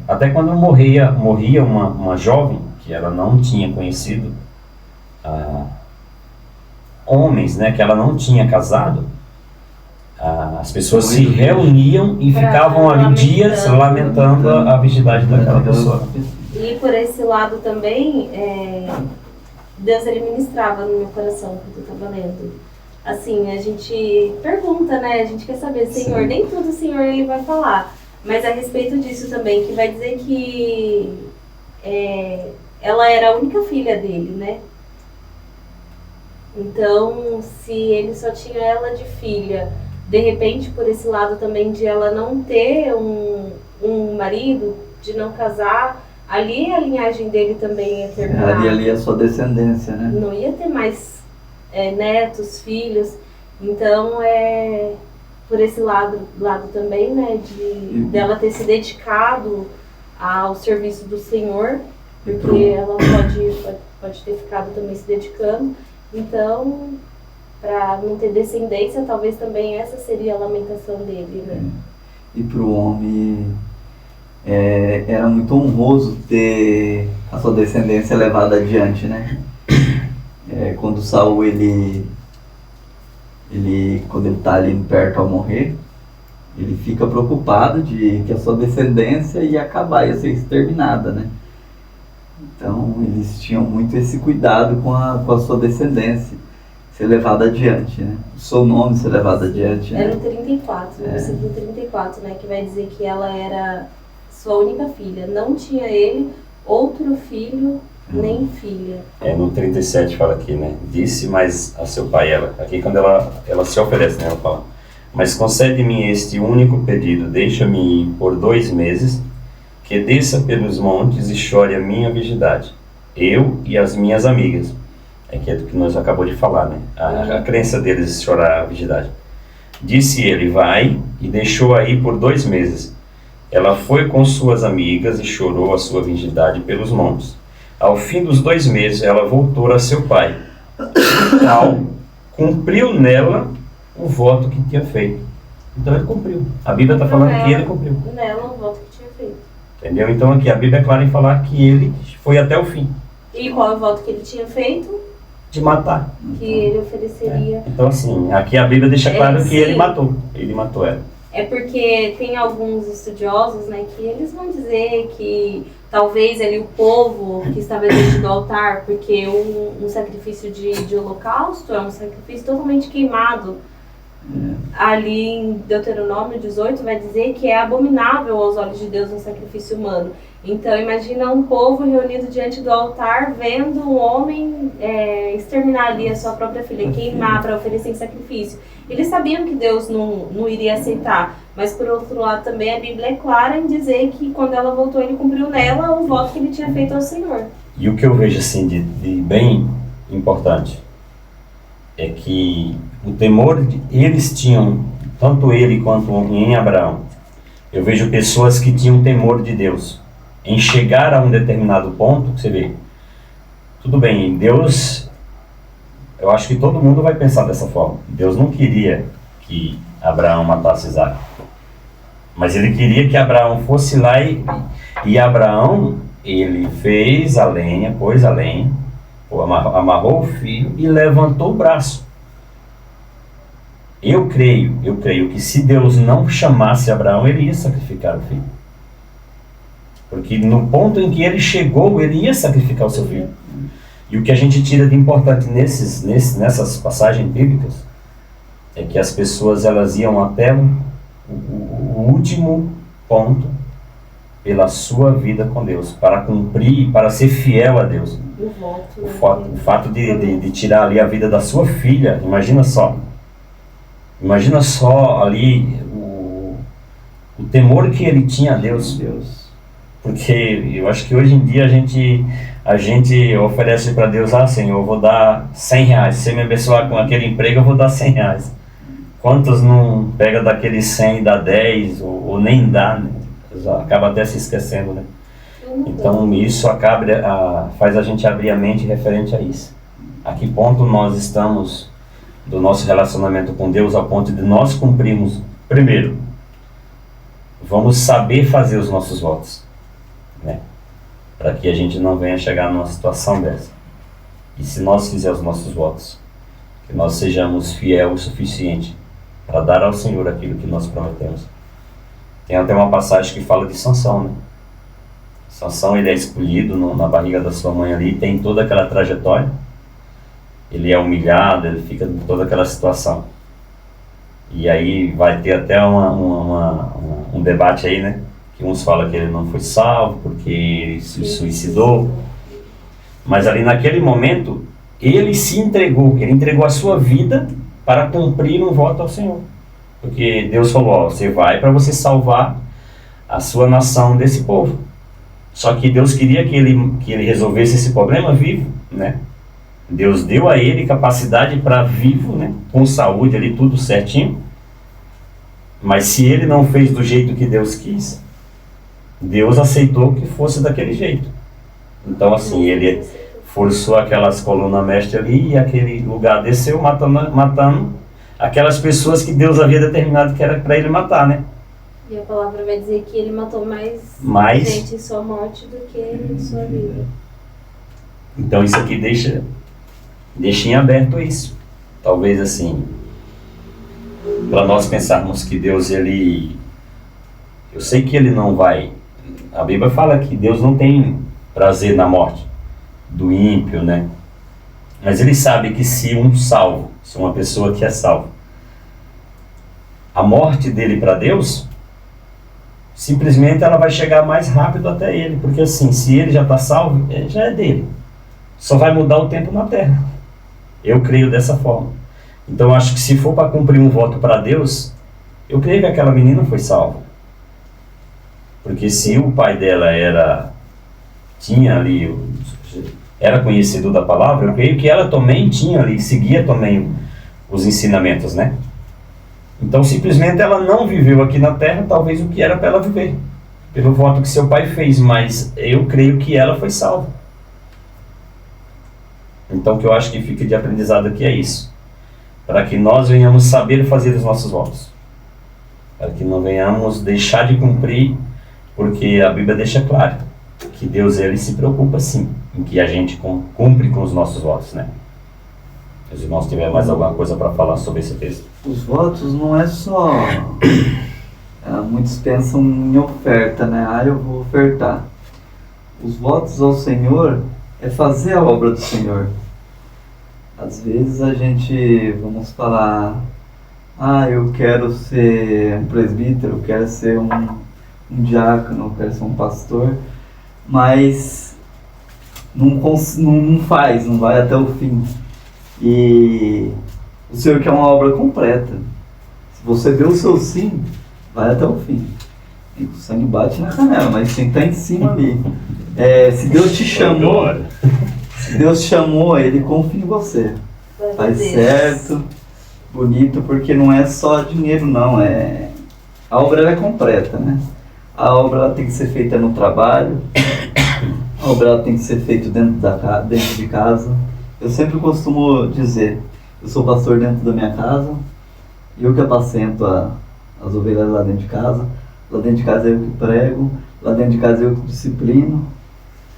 até quando morria uma jovem, que ela não tinha conhecido homens, né? Que ela não tinha casado, as pessoas se reuniam e ficavam ali dias lamentando a virgindade daquela pessoa. E por esse lado também, Deus ele ministrava no meu coração quando eu estava lendo. Assim, a gente pergunta, né? A gente quer saber, Senhor, nem tudo o Senhor ele vai falar. Mas a respeito disso também, que vai dizer que ela era a única filha dele, né? Então, se ele só tinha ela de filha, de repente, por esse lado também de ela não ter um marido, de não casar, ali a linhagem dele também ia terminar. Ali a sua descendência, né? Não ia ter mais netos, filhos. Então, por esse lado também, né, dela ter se dedicado ao serviço do Senhor, porque ela pode ter ficado também se dedicando. Então, para não ter descendência, talvez também essa seria a lamentação dele, né? E para o homem era muito honroso ter a sua descendência levada adiante, né? Quando Saul quando ele está ali perto ao morrer, ele fica preocupado de que a sua descendência ia acabar, ia ser exterminada, né? Então eles tinham muito esse cuidado com a sua descendência ser levada adiante, né? O seu nome ser levado adiante, né? É no 34, no versículo 34, né? Que vai dizer que ela era sua única filha. Não tinha ele outro filho nem filha. No 37 fala aqui, né? Disse mais a seu pai ela. Aqui quando ela se oferece, né? Ela fala: mas concede-me este único pedido, deixa-me ir por 2 meses, que desça pelos montes e chore a minha virgindade, eu e as minhas amigas. Que é do que nós acabamos de falar, né? A crença deles chorar a virgindade. Disse ele: vai, e deixou-a ir por 2 meses. Ela foi com suas amigas e chorou a sua virgindade pelos montes. Ao fim dos 2 meses, ela voltou a seu pai. Cumpriu nela o voto que tinha feito. Então ele cumpriu. A Bíblia está falando que ele cumpriu. Nela o voto que tinha feito. Entendeu? Então aqui a Bíblia é clara em falar que ele foi até o fim. E qual é o voto que ele tinha feito? De matar. Que ele ofereceria. Então assim, aqui a Bíblia deixa claro que ele matou. Ele matou ela. É porque tem alguns estudiosos, né, que eles vão dizer que talvez ali o povo que estava diante do altar, porque um sacrifício de holocausto é um sacrifício totalmente queimado. Ali em Deuteronômio 18 vai dizer que é abominável aos olhos de Deus um sacrifício humano. Então imagina um povo reunido diante do altar vendo um homem exterminar ali a sua própria filha, queimar para oferecer em sacrifício. Eles sabiam que Deus não iria aceitar, mas por outro lado também a Bíblia é clara em dizer que quando ela voltou ele cumpriu nela o voto que ele tinha feito ao Senhor. E o que eu vejo assim de bem importante é que o temor eles tinham, tanto ele quanto em Abraão. Eu vejo pessoas que tinham temor de Deus. Em chegar a um determinado ponto, você vê, tudo bem, Deus, eu acho que todo mundo vai pensar dessa forma. Deus não queria que Abraão matasse Isaac. Mas ele queria que Abraão fosse lá e Abraão, ele fez a lenha, pôs a lenha, amarrou o filho e levantou o braço. Eu creio que se Deus não chamasse Abraão, ele ia sacrificar o filho. Porque no ponto em que ele chegou, ele ia sacrificar o seu filho. E o que a gente tira de importante nessas passagens bíblicas é que as pessoas elas iam até o último ponto pela sua vida com Deus, para cumprir, para ser fiel a Deus. O fato de tirar ali a vida da sua filha, imagina só ali o temor que ele tinha a Deus. Porque eu acho que hoje em dia a gente oferece para Deus: Senhor, eu vou dar R$100, se você me abençoar com aquele emprego eu vou dar R$100. Quantos não pega daquele 100 e dá 10 ou nem dá, né? Acaba até se esquecendo, né? Então isso faz a gente abrir a mente referente a isso. A que ponto nós estamos do nosso relacionamento com Deus, ao ponto de nós cumprirmos. Primeiro, vamos saber fazer os nossos votos, né? Para que a gente não venha chegar numa situação dessa. E se nós fizermos os nossos votos, que nós sejamos fiel o suficiente para dar ao Senhor aquilo que nós prometemos. Tem até uma passagem que fala de Sansão, né? Sansão, ele é escolhido na barriga da sua mãe ali, tem toda aquela trajetória. Ele é humilhado, ele fica em toda aquela situação. E aí vai ter até um debate aí, né? Que uns falam que ele não foi salvo porque ele se suicidou. Mas ali naquele momento, ele entregou a sua vida para cumprir um voto ao Senhor. Porque Deus falou: você vai para você salvar a sua nação desse povo. Só que Deus queria que ele resolvesse esse problema vivo, né? Deus deu a ele capacidade para vivo, né? Com saúde ali, tudo certinho. Mas se ele não fez do jeito que Deus quis, Deus aceitou que fosse daquele jeito. Então assim, ele forçou aquelas colunas mestres ali e aquele lugar desceu matando aquelas pessoas que Deus havia determinado que era para ele matar, né? E a palavra vai dizer que ele matou mais gente em sua morte do que em sua vida. Então isso aqui deixa em aberto isso. Talvez assim, para nós pensarmos que Deus, eu sei que ele não vai, a Bíblia fala que Deus não tem prazer na morte do ímpio, né? Mas ele sabe que se uma pessoa que é salva, a morte dele para Deus, simplesmente ela vai chegar mais rápido até ele, porque assim, se ele já está salvo, já é dele. Só vai mudar o tempo na terra. Eu creio dessa forma. Então acho que se for para cumprir um voto para Deus, eu creio que aquela menina foi salva. Porque se o pai dela era conhecedor da palavra, eu creio que ela também tinha ali, seguia também os ensinamentos, né? Então simplesmente ela não viveu aqui na terra, talvez o que era para ela viver, pelo voto que seu pai fez, mas eu creio que ela foi salva. Então o que eu acho que fica de aprendizado aqui é isso, para que nós venhamos saber fazer os nossos votos, para que não venhamos deixar de cumprir, porque a Bíblia deixa claro que Deus, ele se preocupa sim em que a gente cumpre com os nossos votos, né? Os irmãos tiverem mais alguma coisa para falar sobre esse texto? Os votos não é só... muitos pensam em oferta, né? Eu vou ofertar. Os votos ao Senhor é fazer a obra do Senhor. Às vezes a gente, vamos falar, eu quero ser um presbítero, eu quero ser um diácono, eu quero ser um pastor, mas não vai até o fim. E o Senhor quer uma obra completa. Se você deu o seu sim, vai até o fim. E o sangue bate na canela, mas quem está em cima ali. Se Deus te chamou, Ele confia em você. Faz certo, bonito, porque não é só dinheiro não. A obra ela é completa, né? A obra ela tem que ser feita no trabalho, a obra ela tem que ser feita dentro de casa. Eu sempre costumo dizer, eu sou pastor dentro da minha casa, eu que apacento as ovelhas lá dentro de casa. Lá dentro de casa eu que prego, lá dentro de casa eu que disciplino,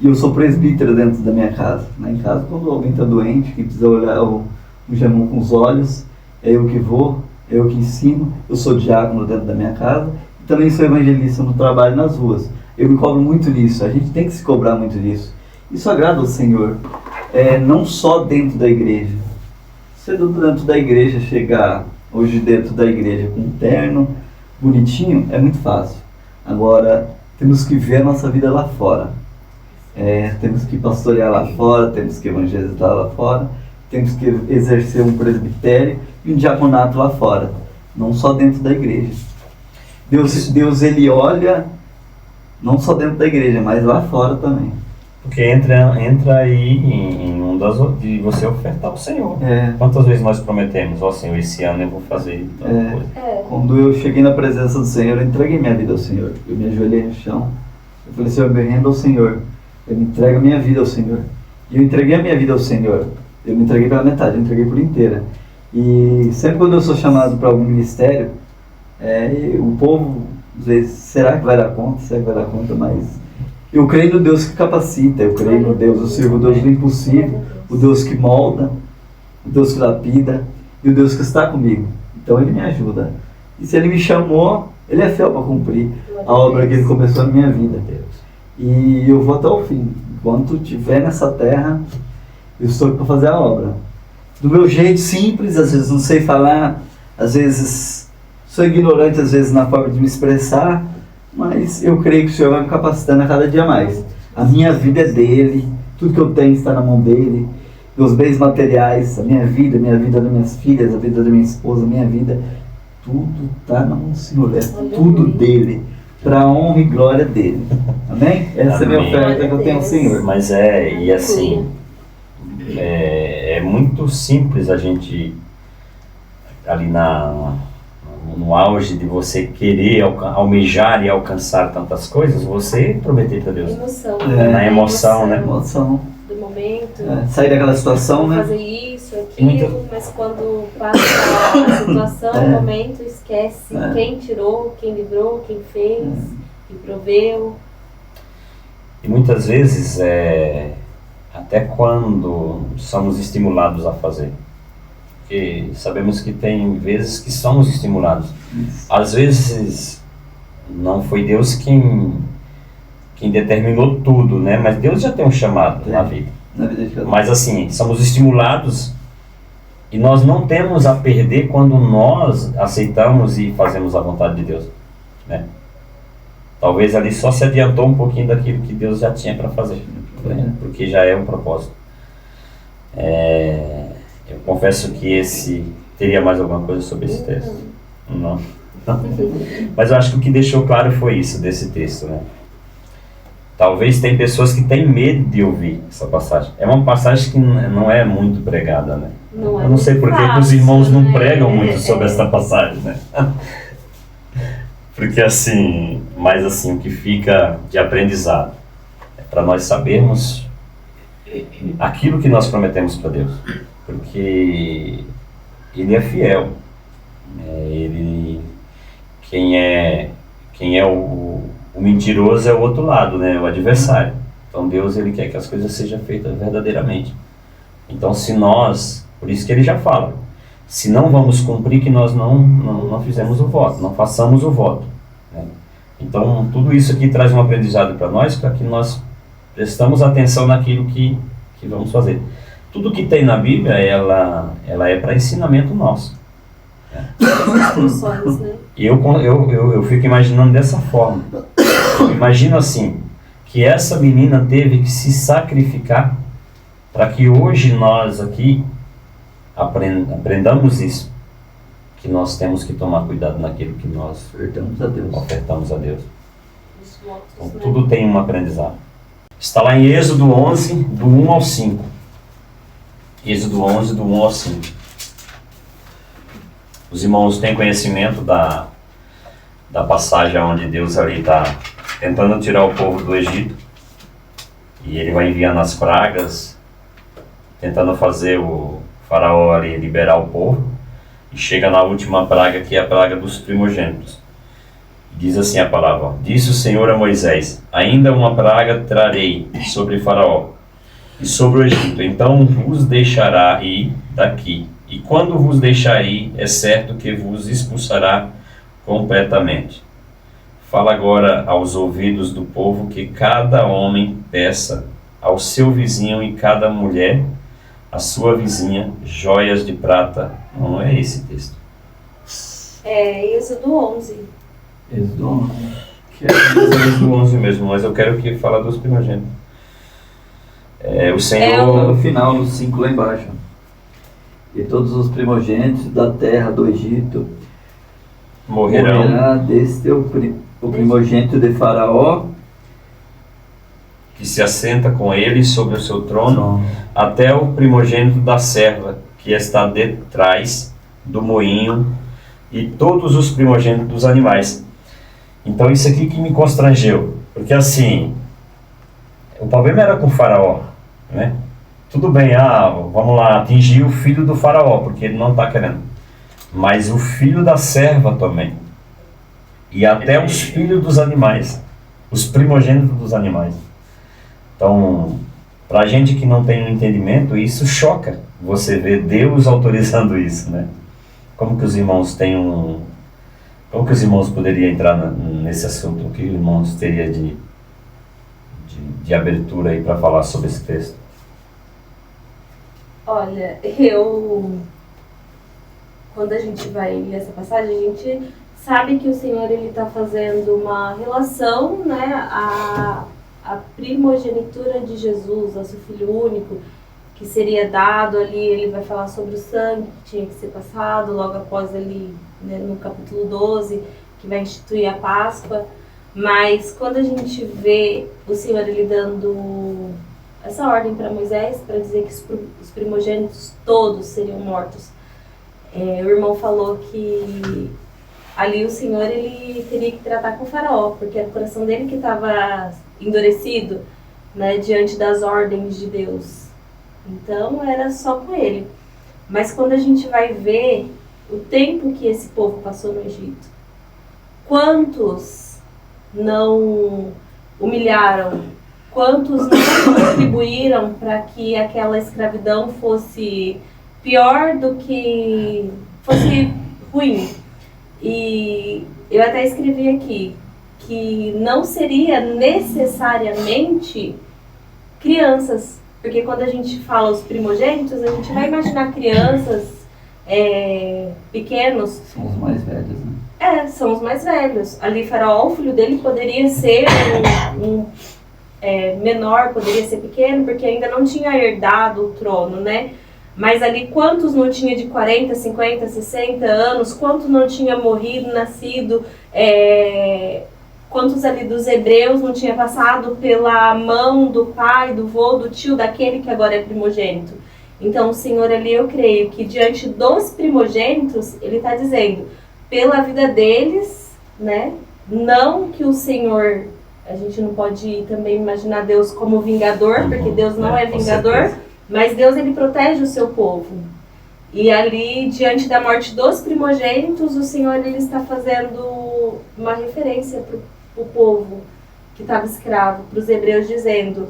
e eu sou presbítero dentro da minha casa. Lá em casa, quando alguém está doente, que precisa olhar um jamão com os olhos, é eu que vou, é eu que ensino. Eu sou diácono dentro da minha casa, e também sou evangelista no trabalho nas ruas. Eu me cobro muito nisso, a gente tem que se cobrar muito nisso. Isso agrada ao Senhor, não só dentro da igreja. Você dentro da igreja chegar hoje dentro da igreja com um terno bonitinho, é muito fácil. Agora, temos que ver a nossa vida lá fora. Temos que pastorear lá fora, temos que evangelizar lá fora, temos que exercer um presbitério e um diaconato lá fora, não só dentro da igreja. Deus ele olha não só dentro da igreja, mas lá fora também. Porque entra aí em de você ofertar ao Senhor. Quantas vezes nós prometemos, Senhor, esse ano eu vou fazer tal coisa. Quando eu cheguei na presença do Senhor, eu entreguei minha vida ao Senhor. Eu me ajoelhei no chão. Eu falei, Senhor, eu me rendo ao Senhor. Eu me entrego a minha vida ao Senhor. E eu entreguei a minha vida ao Senhor. Eu me entreguei pela metade, eu entreguei por inteira. E sempre quando eu sou chamado para algum ministério, o povo, às vezes, será que vai dar conta? Será que vai dar conta? Mas eu creio no Deus que capacita, eu creio no Deus, eu sirvo o Deus do impossível, o Deus que molda, o Deus que lapida e o Deus que está comigo. Então Ele me ajuda. E se Ele me chamou, Ele é fiel para cumprir a obra que Ele começou na minha vida. E eu vou até o fim. Enquanto estiver nessa terra, eu estou aqui para fazer a obra. Do meu jeito simples, às vezes não sei falar, às vezes sou ignorante, às vezes na forma de me expressar, mas eu creio que o Senhor vai me capacitando a cada dia mais. A minha vida é dele, tudo que eu tenho está na mão dele, meus bens materiais, a minha vida das minhas filhas, a vida da minha esposa, a minha vida, tudo está na mão do Senhor, é tudo dele, para a honra e glória dele. Amém? Essa é a minha oferta que eu tenho ao Senhor. Mas e assim, é muito simples a gente, ali no auge de você querer almejar e alcançar tantas coisas, você prometer para Deus. Emoção, na emoção, né? Emoção. momento. Sair daquela situação, vou né? fazer isso, aquilo, mas quando passa a situação, o momento, esquece quem tirou, quem livrou, quem fez, quem proveu. E muitas vezes, até quando somos estimulados a fazer, porque sabemos que tem vezes que somos estimulados. Às vezes não foi Deus quem determinou tudo, né? Mas Deus já tem um chamado na vida. Mas assim, somos estimulados e nós não temos a perder quando nós aceitamos e fazemos a vontade de Deus, né? Talvez ali só se adiantou um pouquinho daquilo que Deus já tinha para fazer, né? Porque já é um propósito. Eu confesso que teria mais alguma coisa sobre esse texto? Não. Mas eu acho que o que deixou claro foi isso desse texto, né? Talvez tem pessoas que têm medo de ouvir essa passagem. É uma passagem que não é muito pregada, né? Eu não sei por que os irmãos não pregam muito sobre essa passagem, né? Porque assim, mas assim, o que fica de aprendizado é para nós sabermos aquilo que nós prometemos para Deus. Porque Ele é fiel. Quem é o mentiroso é o outro lado, né? O adversário. Então Deus, Ele quer que as coisas sejam feitas verdadeiramente. Então por isso que Ele já fala, se não vamos cumprir, que nós não fizemos o voto, não façamos o voto, né? Então tudo isso aqui traz um aprendizado para nós, para que nós prestamos atenção naquilo que vamos fazer. Tudo que tem na Bíblia, ela é para ensinamento nosso. Instruções, né? E eu fico imaginando dessa forma. Eu imagino assim, que essa menina teve que se sacrificar para que hoje nós aqui aprendamos isso. Que nós temos que tomar cuidado naquilo que nós ofertamos a Deus. Então, tudo tem um aprendizado. Está lá em Êxodo 11, do 1 ao 5. Êxodo 11, do 1 ao 5. Os irmãos têm conhecimento da passagem onde Deus ali está tentando tirar o povo do Egito. E Ele vai enviando as pragas, tentando fazer o faraó ali liberar o povo. E chega na última praga, que é a praga dos primogênitos. Diz assim a palavra: disse o Senhor a Moisés: ainda uma praga trarei sobre Faraó e sobre o Egito, então vos deixará ir daqui. E quando vos deixar ir, é certo que vos expulsará completamente. Fala agora aos ouvidos do povo que cada homem peça ao seu vizinho e cada mulher à sua vizinha joias de prata. Não é esse texto. É Êxodo 11. Êxodo 11. Que é Êxodo 11 mesmo, mas eu quero que fale dos primogênitos. O Senhor... No final, no 5 lá embaixo. E todos os primogênitos da terra do Egito morrerá deste o primogênito de Faraó, que se assenta com ele sobre o seu trono, até o primogênito da serva, que está detrás do moinho, e todos os primogênitos dos animais. Então isso aqui que me constrangeu, porque assim, o problema era com o Faraó, né? Tudo bem, vamos lá, atingir o filho do Faraó, porque ele não está querendo. Mas o filho da serva também. E até os filhos dos animais. Os primogênitos dos animais. Então, para a gente que não tem um entendimento, isso choca. Você vê Deus autorizando isso, né? Como que os irmãos Como que os irmãos poderiam entrar nesse assunto? O que os irmãos teriam de abertura aí para falar sobre esse texto? Olha, quando a gente vai ler essa passagem, a gente sabe que o Senhor está fazendo uma relação, né, a primogenitura de Jesus, ao seu Filho único, que seria dado ali. Ele vai falar sobre o sangue que tinha que ser passado logo após ali, né, no capítulo 12, que vai instituir a Páscoa. Mas quando a gente vê o Senhor ele dando essa ordem para Moisés, para dizer que os primogênitos todos seriam mortos, o irmão falou que ali o Senhor ele teria que tratar com o Faraó, porque era o coração dele que estava endurecido, né, diante das ordens de Deus. Então era só com ele. Mas quando a gente vai ver o tempo que esse povo passou no Egito, quantos não humilharam, quantos não contribuíram para que aquela escravidão fosse pior do que fosse ruim. E eu até escrevi aqui que não seria necessariamente crianças, porque quando a gente fala os primogênitos, a gente vai imaginar crianças pequenos. São os mais velhos, né? São os mais velhos. Ali Faraó, o filho dele, poderia ser menor, poderia ser pequeno, porque ainda não tinha herdado o trono, né? Mas ali quantos não tinha de 40, 50, 60 anos, quantos não tinha morrido, nascido, quantos ali dos hebreus não tinha passado pela mão do pai, do vô, do tio, daquele que agora é primogênito. Então o Senhor ali, eu creio que diante dos primogênitos, Ele está dizendo, pela vida deles, né? Não que o Senhor, a gente não pode também imaginar Deus como vingador, porque Deus não é vingador, mas Deus, Ele protege o seu povo. E ali, diante da morte dos primogênitos, o Senhor, Ele está fazendo uma referência para o povo que estava escravo, para os hebreus, dizendo,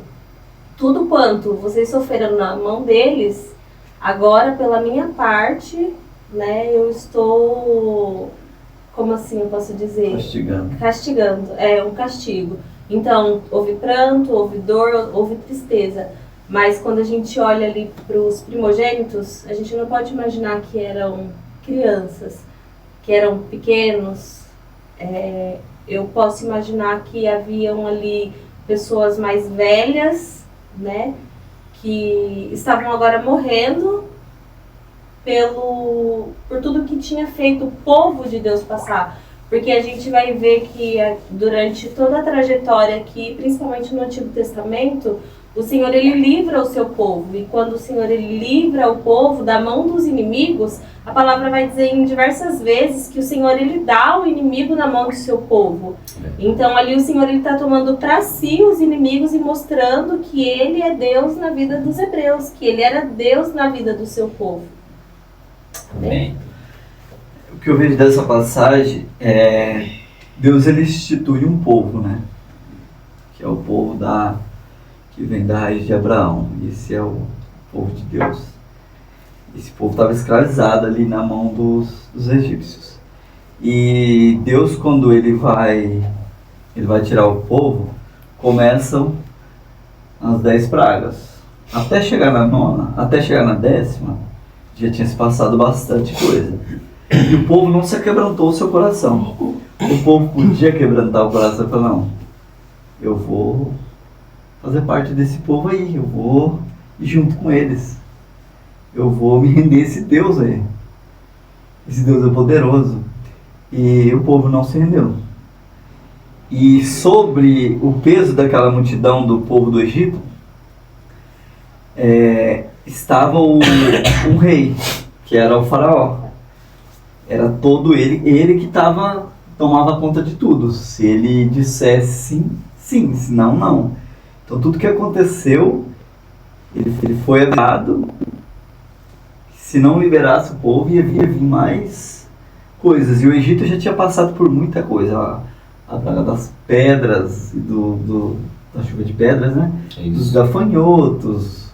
tudo quanto vocês sofreram na mão deles, agora pela minha parte, né, eu estou, como assim eu posso dizer? Castigando, um castigo. Então, houve pranto, houve dor, houve tristeza. Mas quando a gente olha ali para os primogênitos, a gente não pode imaginar que eram crianças, que eram pequenos. Eu posso imaginar que haviam ali pessoas mais velhas, né, que estavam agora morrendo por tudo que tinha feito o povo de Deus passar. Porque a gente vai ver que durante toda a trajetória aqui, principalmente no Antigo Testamento, o Senhor, Ele livra o seu povo. E quando o Senhor, Ele livra o povo da mão dos inimigos, a palavra vai dizer em diversas vezes que o Senhor, Ele dá o inimigo na mão do seu povo. Então ali o Senhor, Ele está tomando para si os inimigos e mostrando que Ele é Deus na vida dos hebreus, que Ele era Deus na vida do seu povo. Amém. O que eu vejo dessa passagem é Deus, Ele institui um povo, né? Que é o povo que vem da raiz de Abraão. Esse é o povo de Deus. Esse povo estava escravizado ali na mão dos egípcios. E Deus, quando Ele vai tirar o povo, começam as 10 pragas. Até chegar na 9ª, até chegar na 10ª, já tinha se passado bastante coisa. E o povo não se aquebrantou o seu coração. O povo podia quebrantar o coração e falar, não, eu vou fazer parte desse povo aí, eu vou ir junto com eles. Eu vou me render a esse Deus aí. Esse Deus é poderoso. E o povo não se rendeu. E sobre o peso daquela multidão do povo do Egito, estava um rei, que era o Faraó. Era todo ele que tomava conta de tudo. Se ele dissesse sim, sim, se não, não. Então tudo que aconteceu, ele foi avisado. Se não liberasse o povo, ia vir mais coisas. E o Egito já tinha passado por muita coisa. A praga das pedras, da chuva de pedras, né? Dos gafanhotos,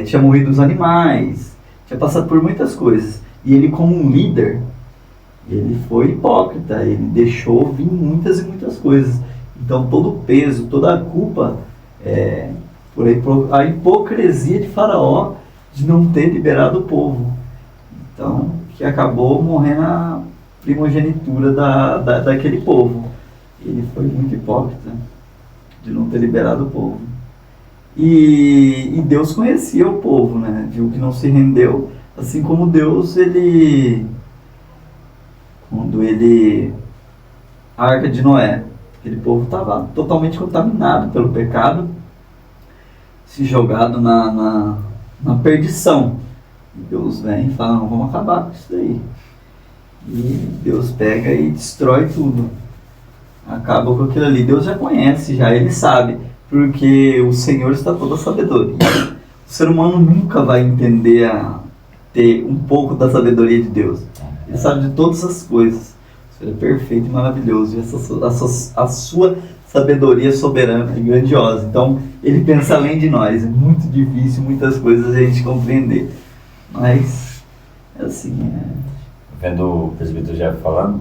tinha morrido os animais, tinha passado por muitas coisas. E ele, como um líder, ele foi hipócrita, ele deixou vir muitas e muitas coisas. Então todo o peso, toda a culpa, por a hipocrisia de Faraó de não ter liberado o povo. Então, que acabou morrendo a primogenitura daquele povo. Ele foi muito hipócrita de não ter liberado o povo. E Deus conhecia o povo, né? Viu que não se rendeu, assim como Deus, a Arca de Noé, aquele povo estava totalmente contaminado pelo pecado, se jogado na perdição. E Deus vem e fala, não, vamos acabar com isso daí. E Deus pega e destrói tudo. Acaba com aquilo ali. Deus já conhece, Ele sabe, porque o Senhor está toda a sabedoria. O ser humano nunca vai entender ter um pouco da sabedoria de Deus. Ele sabe de todas as coisas. Ele é perfeito e maravilhoso. E a sua sabedoria soberana e grandiosa. Então, ele pensa além de nós. É muito difícil muitas coisas a gente compreender. Mas, assim, Vendo o presbítero Jeff falando,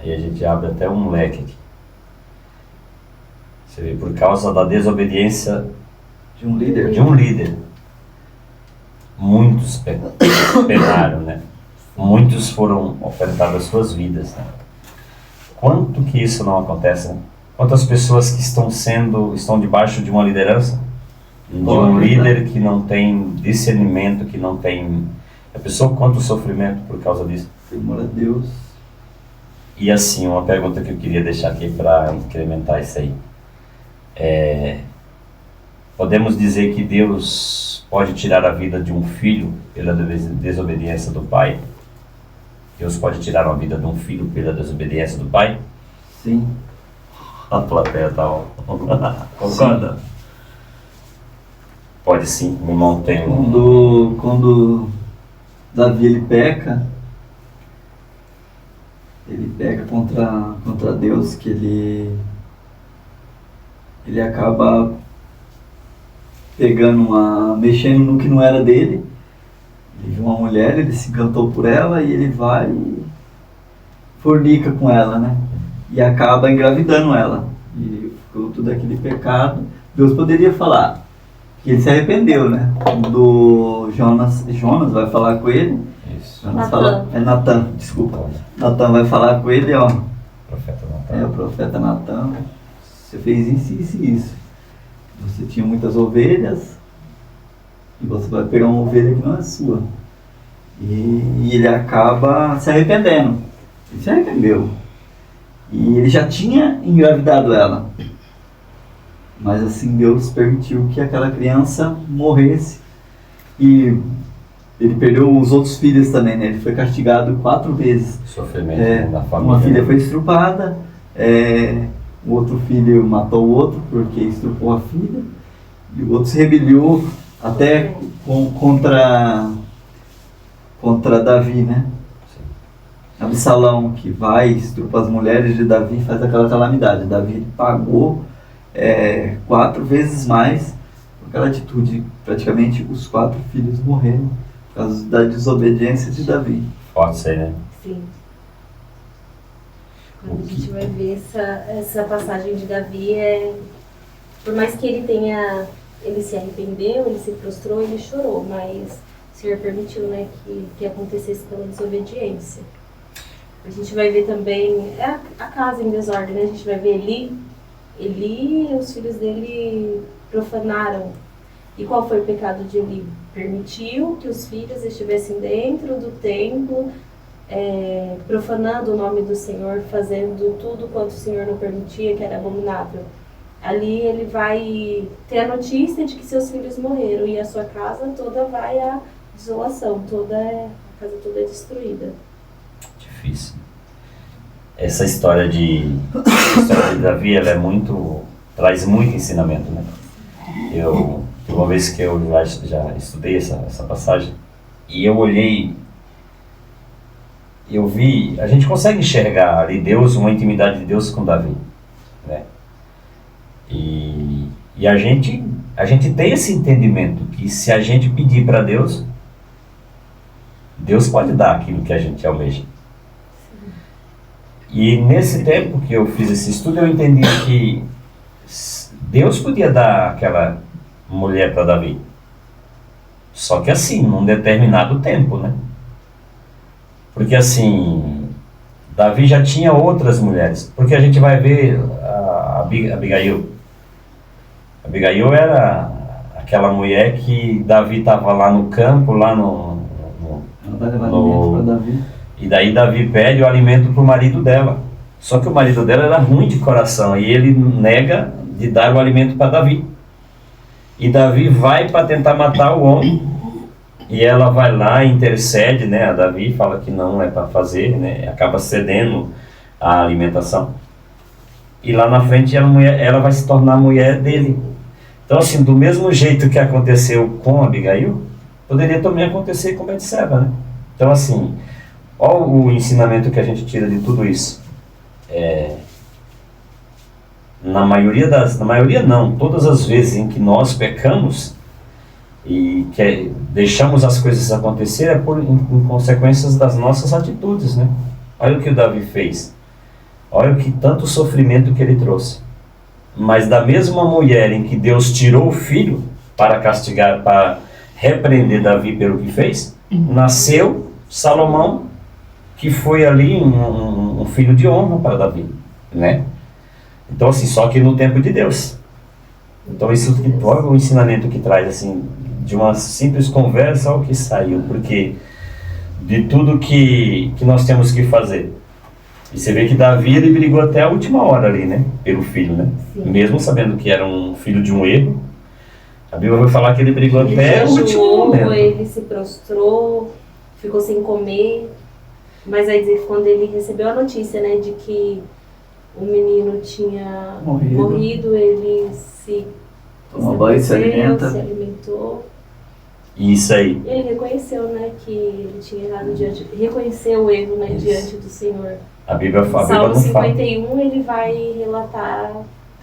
aí a gente abre até um leque aqui. Você vê, por causa da desobediência de um líder. Muitos pecaram, né? Muitos foram ofertados as suas vidas, né? Quanto que isso não acontece, né? Quantas pessoas que estão debaixo de uma liderança, de um líder que não tem discernimento, que não tem... A pessoa, quanto sofrimento por causa disso? Por amor a Deus. E assim, uma pergunta que eu queria deixar aqui para incrementar isso aí. Podemos dizer que Deus pode tirar a vida de um filho pela desobediência do pai? Deus pode tirar a vida de um filho pela desobediência do pai? Sim. A plateia tá concorda? Pode sim, meu irmão tem Quando Davi ele peca contra Deus, que ele acaba mexendo no que não era dele. Ele viu uma mulher, ele se encantou por ela e ele vai e fornica com ela, né? E acaba engravidando ela. E fruto daquele pecado, Deus poderia falar que ele se arrependeu, né? Quando Jonas vai falar com ele. Isso. Natan, desculpa. Natan vai falar com ele, ó. Profeta Natan. O profeta Natan. Você fez isso e isso. Você tinha muitas ovelhas e você vai pegar uma ovelha que não é sua. E ele acaba se arrependendo. Ele se arrependeu. E ele já tinha engravidado ela. Mas assim, Deus permitiu que aquela criança morresse. E ele perdeu os outros filhos também, né? Ele foi castigado 4 vezes. Sofrimento da família. Uma filha foi estrupada, o outro filho matou o outro porque estrupou a filha. E o outro se rebeliou até contra Davi, né? Sim. Absalão, que vai, estrupa as mulheres de Davi e faz aquela calamidade. Davi pagou 4 vezes mais por aquela atitude. Praticamente os 4 filhos morreram por causa da desobediência de Davi. Pode ser, né? Sim. Quando a gente vai ver essa passagem de Davi, por mais que ele se arrependeu, ele se prostrou, ele chorou, mas o Senhor permitiu, né, que acontecesse pela desobediência. A gente vai ver também a casa em desordem, né? A gente vai ver Eli e os filhos dele profanaram. E qual foi o pecado de Eli? Permitiu que os filhos estivessem dentro do templo, profanando o nome do Senhor, fazendo tudo quanto o Senhor não permitia, que era abominável. Ali ele vai ter a notícia de que seus filhos morreram e a sua casa toda vai à desolação, a casa toda é destruída. Difícil. Essa história de Davi, ela traz muito ensinamento, né? Uma vez que eu já estudei essa passagem, e eu olhei, eu vi, a gente consegue enxergar ali Deus, uma intimidade de Deus com Davi, né? E a gente tem esse entendimento que se a gente pedir para Deus, Deus pode dar aquilo que a gente almeja. E nesse tempo que eu fiz esse estudo, eu entendi que Deus podia dar aquela mulher para Davi. Só que assim, num determinado tempo, né? Porque assim, Davi já tinha outras mulheres. Porque a gente vai ver a Abigail. Abigail era aquela mulher que Davi estava lá no campo, lá e daí Davi pede o alimento para o marido dela. Só que o marido dela era ruim de coração e ele nega de dar o alimento para Davi. E Davi vai para tentar matar o homem. E ela vai lá e intercede, né? A Davi fala que não é para fazer, né? Acaba cedendo a alimentação. E lá na frente ela vai se tornar a mulher dele. Então Então, assim, do mesmo jeito que aconteceu com Abigail, poderia também acontecer com Betseba, né? Então, assim, olha o ensinamento que a gente tira de tudo isso. Na maioria não, todas as vezes em que nós pecamos e que deixamos as coisas acontecer é em consequências das nossas atitudes, né? Olha o que o Davi fez. Olha que tanto sofrimento que ele trouxe. Mas da mesma mulher em que Deus tirou o filho para castigar, para repreender Davi pelo que fez, nasceu Salomão, que foi ali um filho de honra para Davi, né? Então, assim, só que no tempo de Deus. Então, isso olha o ensinamento que traz, assim, de uma simples conversa ao que saiu, porque de tudo que nós temos que fazer. E você vê que Davi, ele brigou até a última hora ali, né? Pelo filho, né? Sim. Mesmo sabendo que era um filho de um erro, a Bíblia vai falar que ele brigou até o último momento. Ele se prostrou, ficou sem comer, mas aí quando ele recebeu a notícia, né, de que o menino tinha morrido, ele se tomou banho, se alimentou. Isso aí. E ele reconheceu, né, que ele tinha errado reconheceu o erro, né, diante do Senhor. A Bíblia fala. Salmo 51, ele vai relatar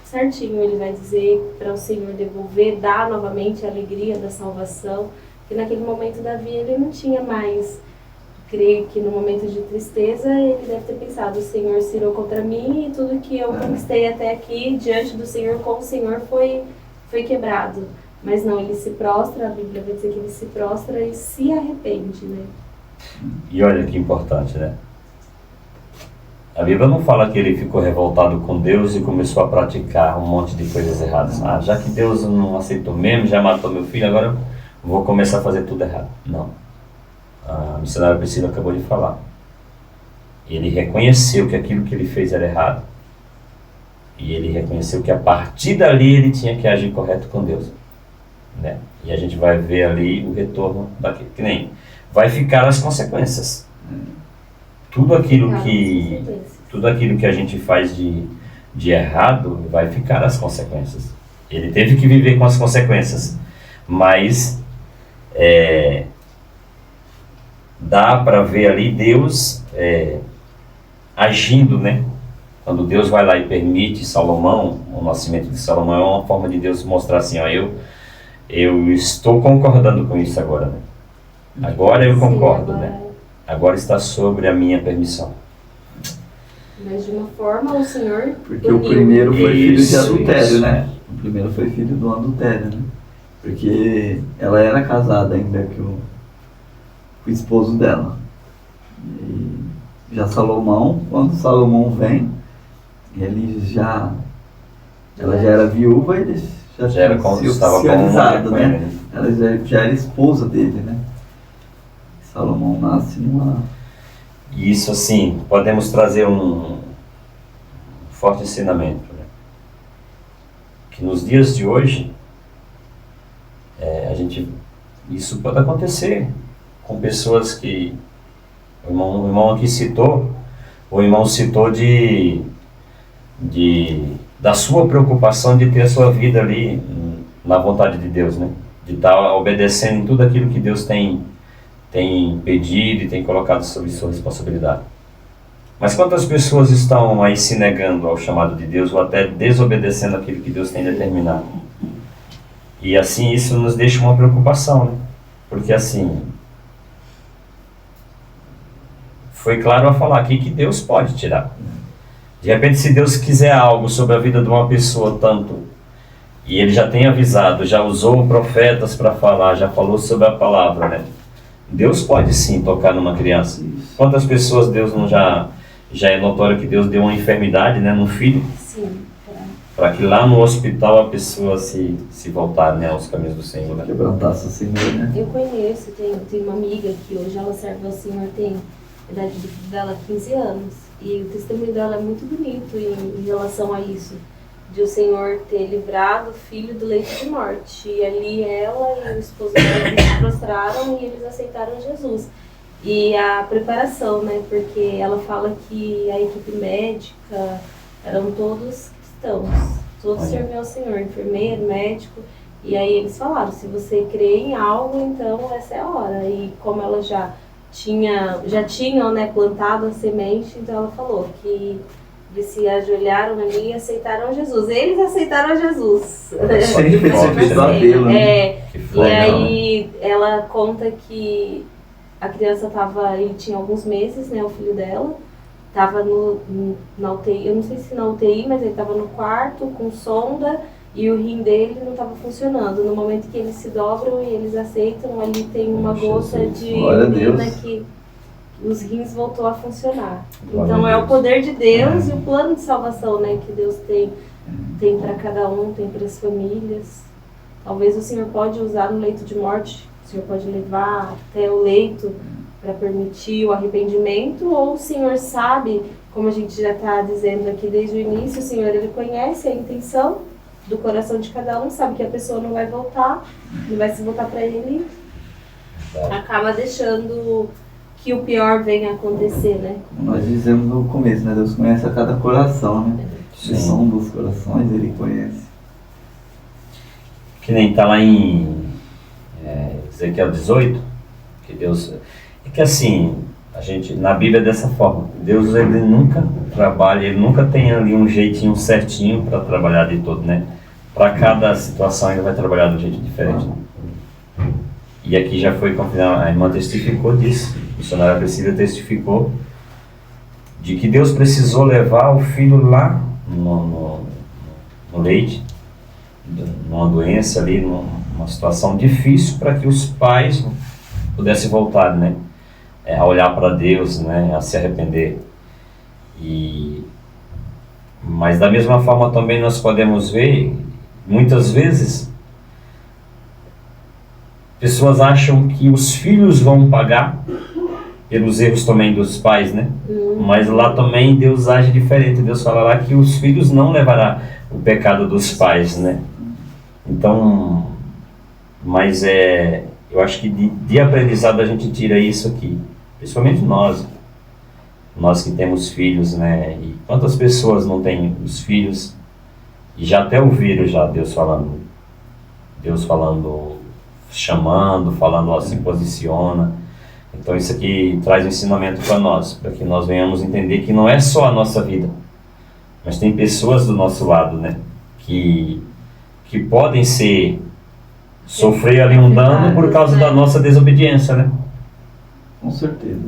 certinho, ele vai dizer para o Senhor devolver, dar novamente a alegria da salvação, que naquele momento Davi ele não tinha mais. Creio que no momento de tristeza ele deve ter pensado: o Senhor se irou contra mim e tudo que eu conquistei até aqui diante do Senhor, com o Senhor, foi quebrado. Mas não, ele se prostra, a Bíblia vai dizer que ele se prostra e se arrepende, né? E olha que importante, né? A Bíblia não fala que ele ficou revoltado com Deus e começou a praticar um monte de coisas erradas. Ah, já que Deus não aceitou mesmo, já matou meu filho, agora eu vou começar a fazer tudo errado. Não. A missionária Priscila acabou de falar. Ele reconheceu que aquilo que ele fez era errado. E ele reconheceu que a partir dali ele tinha que agir correto com Deus, né? E a gente vai ver ali o retorno daquilo. Que nem vai ficar as consequências. Tudo aquilo que a gente faz de errado vai ficar as consequências. Ele teve que viver com as consequências, mas dá para ver ali Deus agindo, né? Quando Deus vai lá e permite Salomão, o nascimento de Salomão é uma forma de Deus mostrar assim, ó, eu estou concordando com isso agora, né? Agora eu concordo, né? Agora está sobre a minha permissão. Mas de uma forma o Senhor... Porque o primeiro foi filho de adultério, né? O primeiro foi filho do adultério, né? Porque ela era casada ainda com o esposo dela. E já Salomão, quando Salomão vem, ela já era viúva e ele já era oficializado, né? Ela já era esposa dele, né? Salomão nasce numa... Isso, assim, podemos trazer um forte ensinamento, né? Que nos dias de hoje, isso pode acontecer com pessoas que... O irmão aqui citou, da sua preocupação de ter a sua vida ali na vontade de Deus, né? De estar obedecendo em tudo aquilo que Deus tem pedido e tem colocado sob sua responsabilidade. Mas quantas pessoas estão aí se negando ao chamado de Deus ou até desobedecendo aquilo que Deus tem determinado? E assim isso nos deixa uma preocupação, né? Porque assim, foi claro a falar aqui que Deus pode tirar. De repente, se Deus quiser algo sobre a vida de uma pessoa tanto, e Ele já tem avisado, já usou profetas para falar, já falou sobre a palavra, né? Deus pode sim tocar numa criança. Quantas pessoas Deus não já é notório que Deus deu uma enfermidade, né, num filho? Sim. Para que lá no hospital a pessoa se voltar, né, aos caminhos do Senhor. Né? Quebrantasse o Senhor, né? Eu conheço, tem uma amiga que hoje ela serve ao Senhor, tem a idade do filho dela 15 anos. E o testemunho dela é muito bonito em relação a isso. De o Senhor ter livrado o filho do leito de morte. E ali ela e o esposo dela se prostraram e eles aceitaram Jesus. E a preparação, né? Porque ela fala que a equipe médica eram todos cristãos. Todos serviam ao Senhor, enfermeiro, médico. E aí eles falaram, se você crê em algo, então essa é a hora. E como ela já tinham, né, plantado a semente, então ela falou que eles se ajoelharam ali e aceitaram Jesus. Eles aceitaram Jesus. Sempre esse apelo, né? E aí ela conta que a criança tinha alguns meses, né, o filho dela, estava na UTI, eu não sei se na UTI, mas ele estava no quarto com sonda e o rim dele não estava funcionando. No momento que eles se dobram e eles aceitam, ali tem uma gota de urina que os rins voltou a funcionar. Então é o poder de Deus e o plano de salvação, né, que Deus tem para cada um, tem para as famílias. Talvez o Senhor pode usar no leito de morte, o Senhor pode levar até o leito para permitir o arrependimento, ou o Senhor sabe, como a gente já está dizendo aqui desde o início, o Senhor ele conhece a intenção do coração de cada um, sabe que a pessoa não vai voltar, não vai se voltar para ele, acaba deixando que o pior venha a acontecer, né? Como nós dizemos no começo, né? Deus conhece a cada coração, né? O som dos corações Ele conhece. Que nem está lá em Ezequiel 18, que Deus... É que assim, na Bíblia é dessa forma, Deus ele nunca trabalha, ele nunca tem ali um jeitinho certinho para trabalhar de todo, né? Para cada situação ele vai trabalhar de um jeito diferente. E aqui já foi confirmado, a irmã testificou disso, a missionária Priscila testificou de que Deus precisou levar o filho lá no leite, numa doença ali, numa situação difícil, para que os pais pudessem voltar, né? A olhar para Deus, né? A se arrepender. Mas da mesma forma também nós podemos ver, muitas vezes, pessoas acham que os filhos vão pagar pelos erros também dos pais, né? Mas lá também Deus age diferente. Deus fala lá que os filhos não levarão o pecado dos pais, né? Então, mas eu acho que de aprendizado a gente tira isso aqui, principalmente nós que temos filhos, né? E quantas pessoas não têm os filhos e já até ouviram já Deus falando, chamando, falando, ó, se posiciona. Então isso aqui traz um ensinamento para nós, para que nós venhamos entender que não é só a nossa vida, mas tem pessoas do nosso lado, né? Que podem sofrer ali um dano por causa da nossa desobediência, né? Com certeza.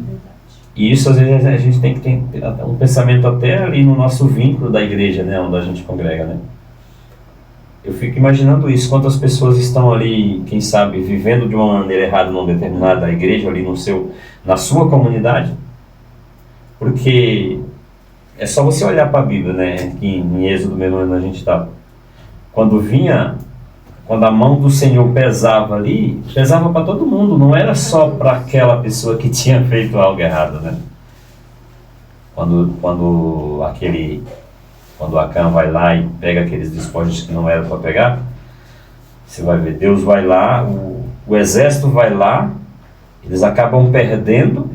E isso às vezes a gente tem que ter um pensamento até ali no nosso vínculo da igreja, né? Onde a gente congrega, né? Eu fico imaginando isso, quantas pessoas estão ali, quem sabe, vivendo de uma maneira errada numa determinada igreja, ali na sua comunidade, porque é só você olhar para a Bíblia, né? Aqui em Êxodo mesmo onde a gente estava. Quando a mão do Senhor pesava ali, pesava para todo mundo, não era só para aquela pessoa que tinha feito algo errado, né? Quando Acã vai lá e pega aqueles despojos que não era para pegar, você vai ver, Deus vai lá, o exército vai lá, eles acabam perdendo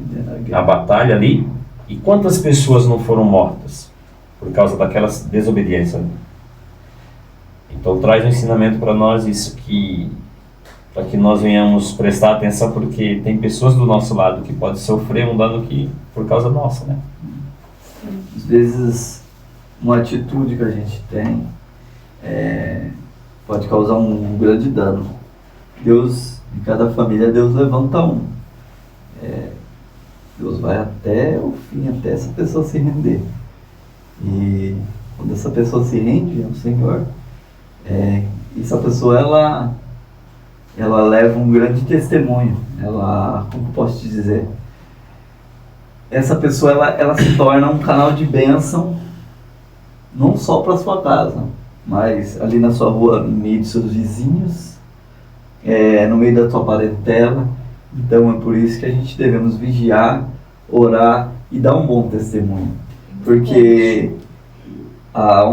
a batalha ali, e quantas pessoas não foram mortas por causa daquela desobediência, né? Então traz um ensinamento para nós isso, para que nós venhamos prestar atenção, porque tem pessoas do nosso lado que podem sofrer um dano por causa nossa, né? Às vezes uma atitude que a gente tem pode causar um grande dano. Deus, em cada família, Deus levanta um. Deus vai até o fim, até essa pessoa se render. E quando essa pessoa se rende ao Senhor, essa pessoa ela leva um grande testemunho. Como posso te dizer? Essa pessoa ela se torna um canal de bênção, não só para sua casa, mas ali na sua rua, no meio dos seus vizinhos, no meio da tua parentela. Então é por isso que a gente devemos vigiar, orar e dar um bom testemunho. Porque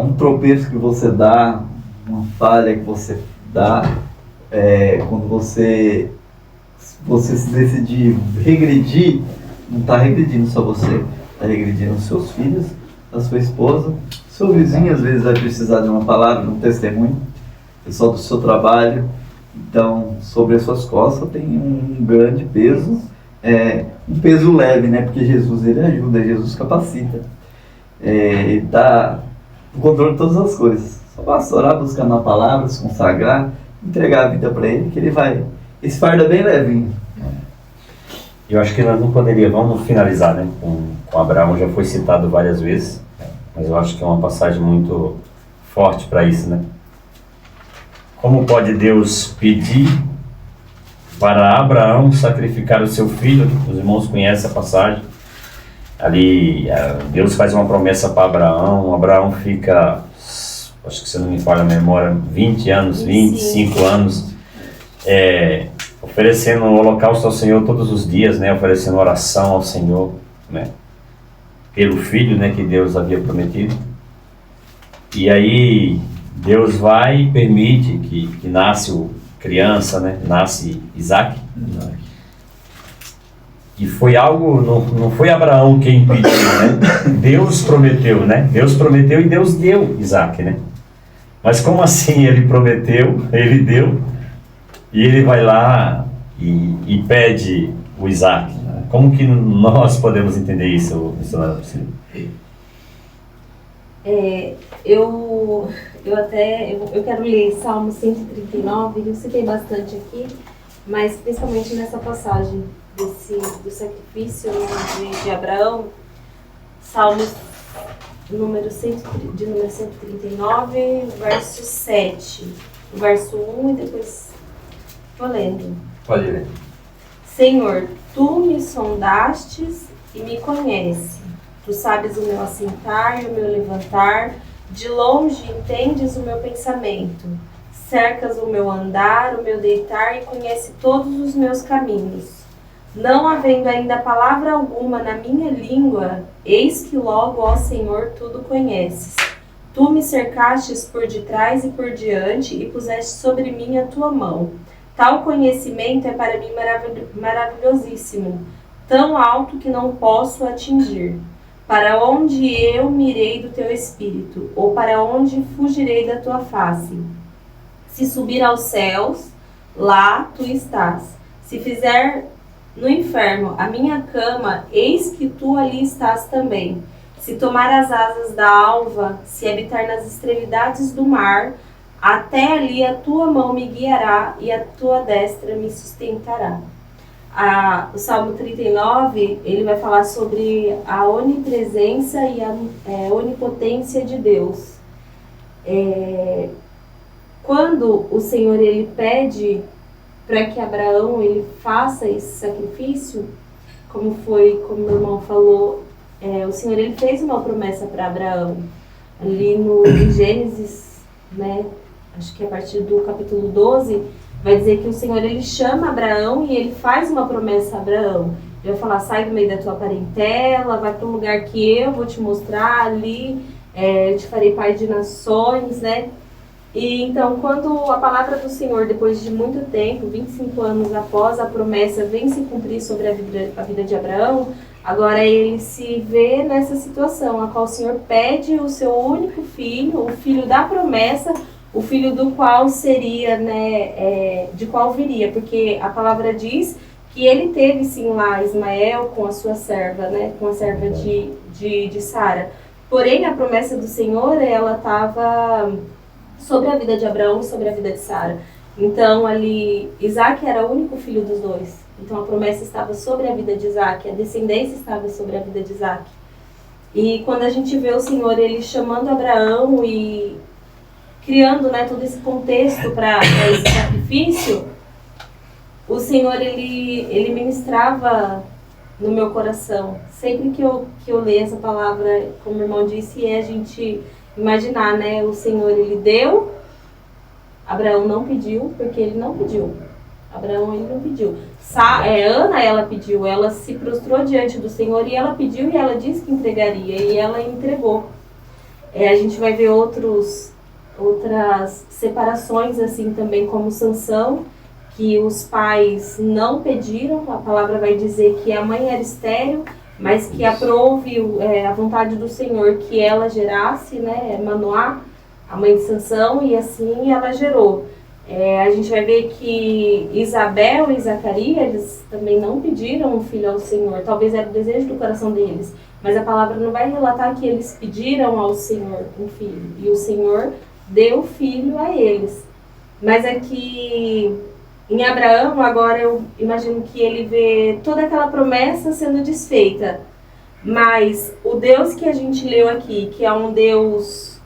um tropeço que você dá, uma falha que você dá, quando você se decidir regredir, não está regredindo só você, está regredindo os seus filhos, a sua esposa, seu vizinho às vezes vai precisar de uma palavra, de um testemunho. pessoal do seu trabalho. Então, sobre as suas costas tem um grande peso, um peso leve, né? Porque Jesus, ele ajuda, Jesus capacita. Ele está no controle de todas as coisas. Só basta orar, buscar na palavra, se consagrar, entregar a vida para Ele, que Ele vai... Esse fardo é bem levinho. Eu acho que nós não poderíamos, vamos finalizar, né, com Abraão, já foi citado várias vezes, mas eu acho que é uma passagem muito forte para isso, né? Como pode Deus pedir para Abraão sacrificar o seu filho? Os irmãos conhecem a passagem. Ali, Deus faz uma promessa para Abraão. Abraão fica, acho que se não me falha a memória, 20 anos, 25 anos, oferecendo o holocausto ao Senhor todos os dias, né? Oferecendo oração ao Senhor, né? Pelo filho, né, que Deus havia prometido. E aí Deus vai e permite que nasce criança, né? Nasce Isaac. E foi algo, não foi Abraão quem pediu, né? Deus prometeu, né? Deus prometeu e Deus deu Isaac, né? Mas como assim ele prometeu, ele deu, e ele vai lá e pede o Isaac? Como que nós podemos entender isso, missionário Priscila? Eu quero ler Salmo 139, eu citei bastante aqui, mas principalmente nessa passagem do sacrifício de Abraão, Salmo de número 139, verso 7, o verso 1 e depois vou lendo. Pode ler. Senhor, tu me sondastes e me conheces. Tu sabes o meu assentar e o meu levantar. De longe entendes o meu pensamento. Cercas o meu andar, o meu deitar e conheces todos os meus caminhos. Não havendo ainda palavra alguma na minha língua, eis que logo, ó Senhor, tudo conheces. Tu me cercastes por detrás e por diante e puseste sobre mim a tua mão. Tal conhecimento é para mim maravilhosíssimo, tão alto que não posso atingir. Para onde eu mirei do teu espírito, ou para onde fugirei da tua face? Se subir aos céus, lá tu estás. Se fizer no inferno a minha cama, eis que tu ali estás também. Se tomar as asas da alva, se habitar nas extremidades do mar, até ali a tua mão me guiará e a tua destra me sustentará. O Salmo 39, ele vai falar sobre a onipresença e a onipotência de Deus. Quando o Senhor ele pede para que Abraão ele faça esse sacrifício, como meu irmão falou, o Senhor ele fez uma promessa para Abraão. Ali em Gênesis, né, acho que a partir do capítulo 12, vai dizer que o Senhor ele chama Abraão e ele faz uma promessa a Abraão. Ele vai falar, sai do meio da tua parentela, vai para um lugar que eu vou te mostrar ali, eu te farei pai de nações, né? E então, quando a palavra do Senhor, depois de muito tempo, 25 anos após a promessa, vem se cumprir sobre a vida de Abraão, agora ele se vê nessa situação, a qual o Senhor pede o seu único filho, o filho da promessa, o filho do qual seria, né, de qual viria, porque a palavra diz que ele teve sim lá Ismael com a sua serva, né, com a serva de Sara. Porém, a promessa do Senhor, ela estava sobre a vida de Abraão e sobre a vida de Sara. Então, ali, Isaac era o único filho dos dois. Então, a promessa estava sobre a vida de Isaac, a descendência estava sobre a vida de Isaac. E quando a gente vê o Senhor, ele chamando Abraão e criando, né, todo esse contexto para esse sacrifício, o Senhor, ele ministrava no meu coração. Sempre que eu leio essa palavra, como o irmão disse, a gente imaginar, né, o Senhor, ele deu, Abraão não pediu, porque ele não pediu. Abraão, ele não pediu. Ana, ela pediu, ela se prostrou diante do Senhor e ela pediu e ela disse que entregaria e ela entregou. A gente vai ver outras separações, assim, também, como Sansão, que os pais não pediram, a palavra vai dizer que a mãe era estéril, mas que aprove a vontade do Senhor que ela gerasse, né, Manoá, a mãe de Sansão, e assim ela gerou. A gente vai ver que Isabel e Zacarias, eles também não pediram um filho ao Senhor. Talvez era o desejo do coração deles, mas a palavra não vai relatar que eles pediram ao Senhor um filho. E o Senhor deu filho a eles. Mas é que em Abraão, agora eu imagino que ele vê toda aquela promessa sendo desfeita. Mas o Deus que a gente leu aqui, que é um Deus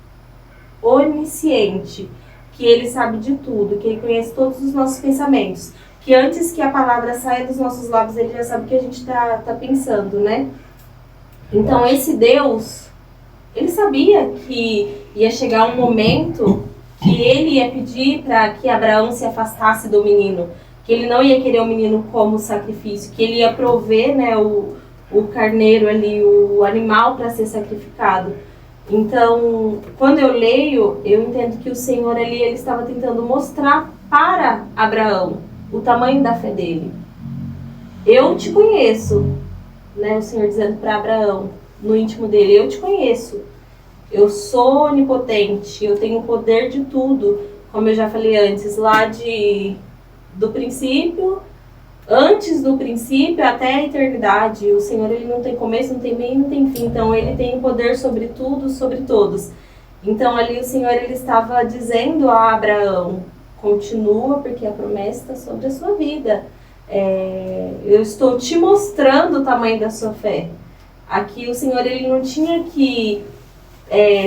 onisciente, que Ele sabe de tudo, que Ele conhece todos os nossos pensamentos, que antes que a palavra saia dos nossos lábios, Ele já sabe o que a gente tá pensando, né? Então esse Deus, Ele sabia que ia chegar um momento que Ele ia pedir para que Abraão se afastasse do menino, que Ele não ia querer o menino como sacrifício, que Ele ia prover, né, o carneiro ali, o animal para ser sacrificado. Então, quando eu leio, eu entendo que o Senhor ali, ele estava tentando mostrar para Abraão o tamanho da fé dele. Eu te conheço, né? O Senhor dizendo para Abraão, no íntimo dele, eu te conheço. Eu sou onipotente, eu tenho o poder de tudo, como eu já falei antes, lá do princípio, antes do princípio até a eternidade. O Senhor, ele não tem começo, não tem meio, não tem fim. Então, ele tem poder sobre tudo, sobre todos. Então, ali o Senhor, ele estava dizendo a Abraão, continua, porque a promessa está sobre a sua vida. Eu estou te mostrando o tamanho da sua fé. Aqui o Senhor, ele não tinha que...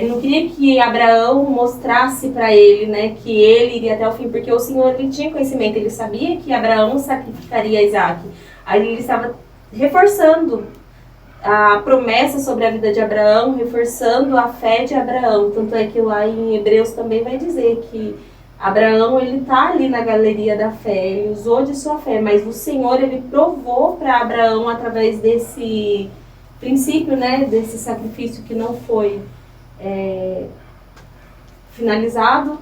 não queria que Abraão mostrasse para ele, né, que ele iria até o fim, porque o Senhor, ele tinha conhecimento, ele sabia que Abraão sacrificaria Isaac. Aí ele estava reforçando a promessa sobre a vida de Abraão, reforçando a fé de Abraão. Tanto é que lá em Hebreus também vai dizer que Abraão, ele está ali na galeria da fé, ele usou de sua fé, mas o Senhor, ele provou para Abraão através desse princípio, né, desse sacrifício que não foi finalizado,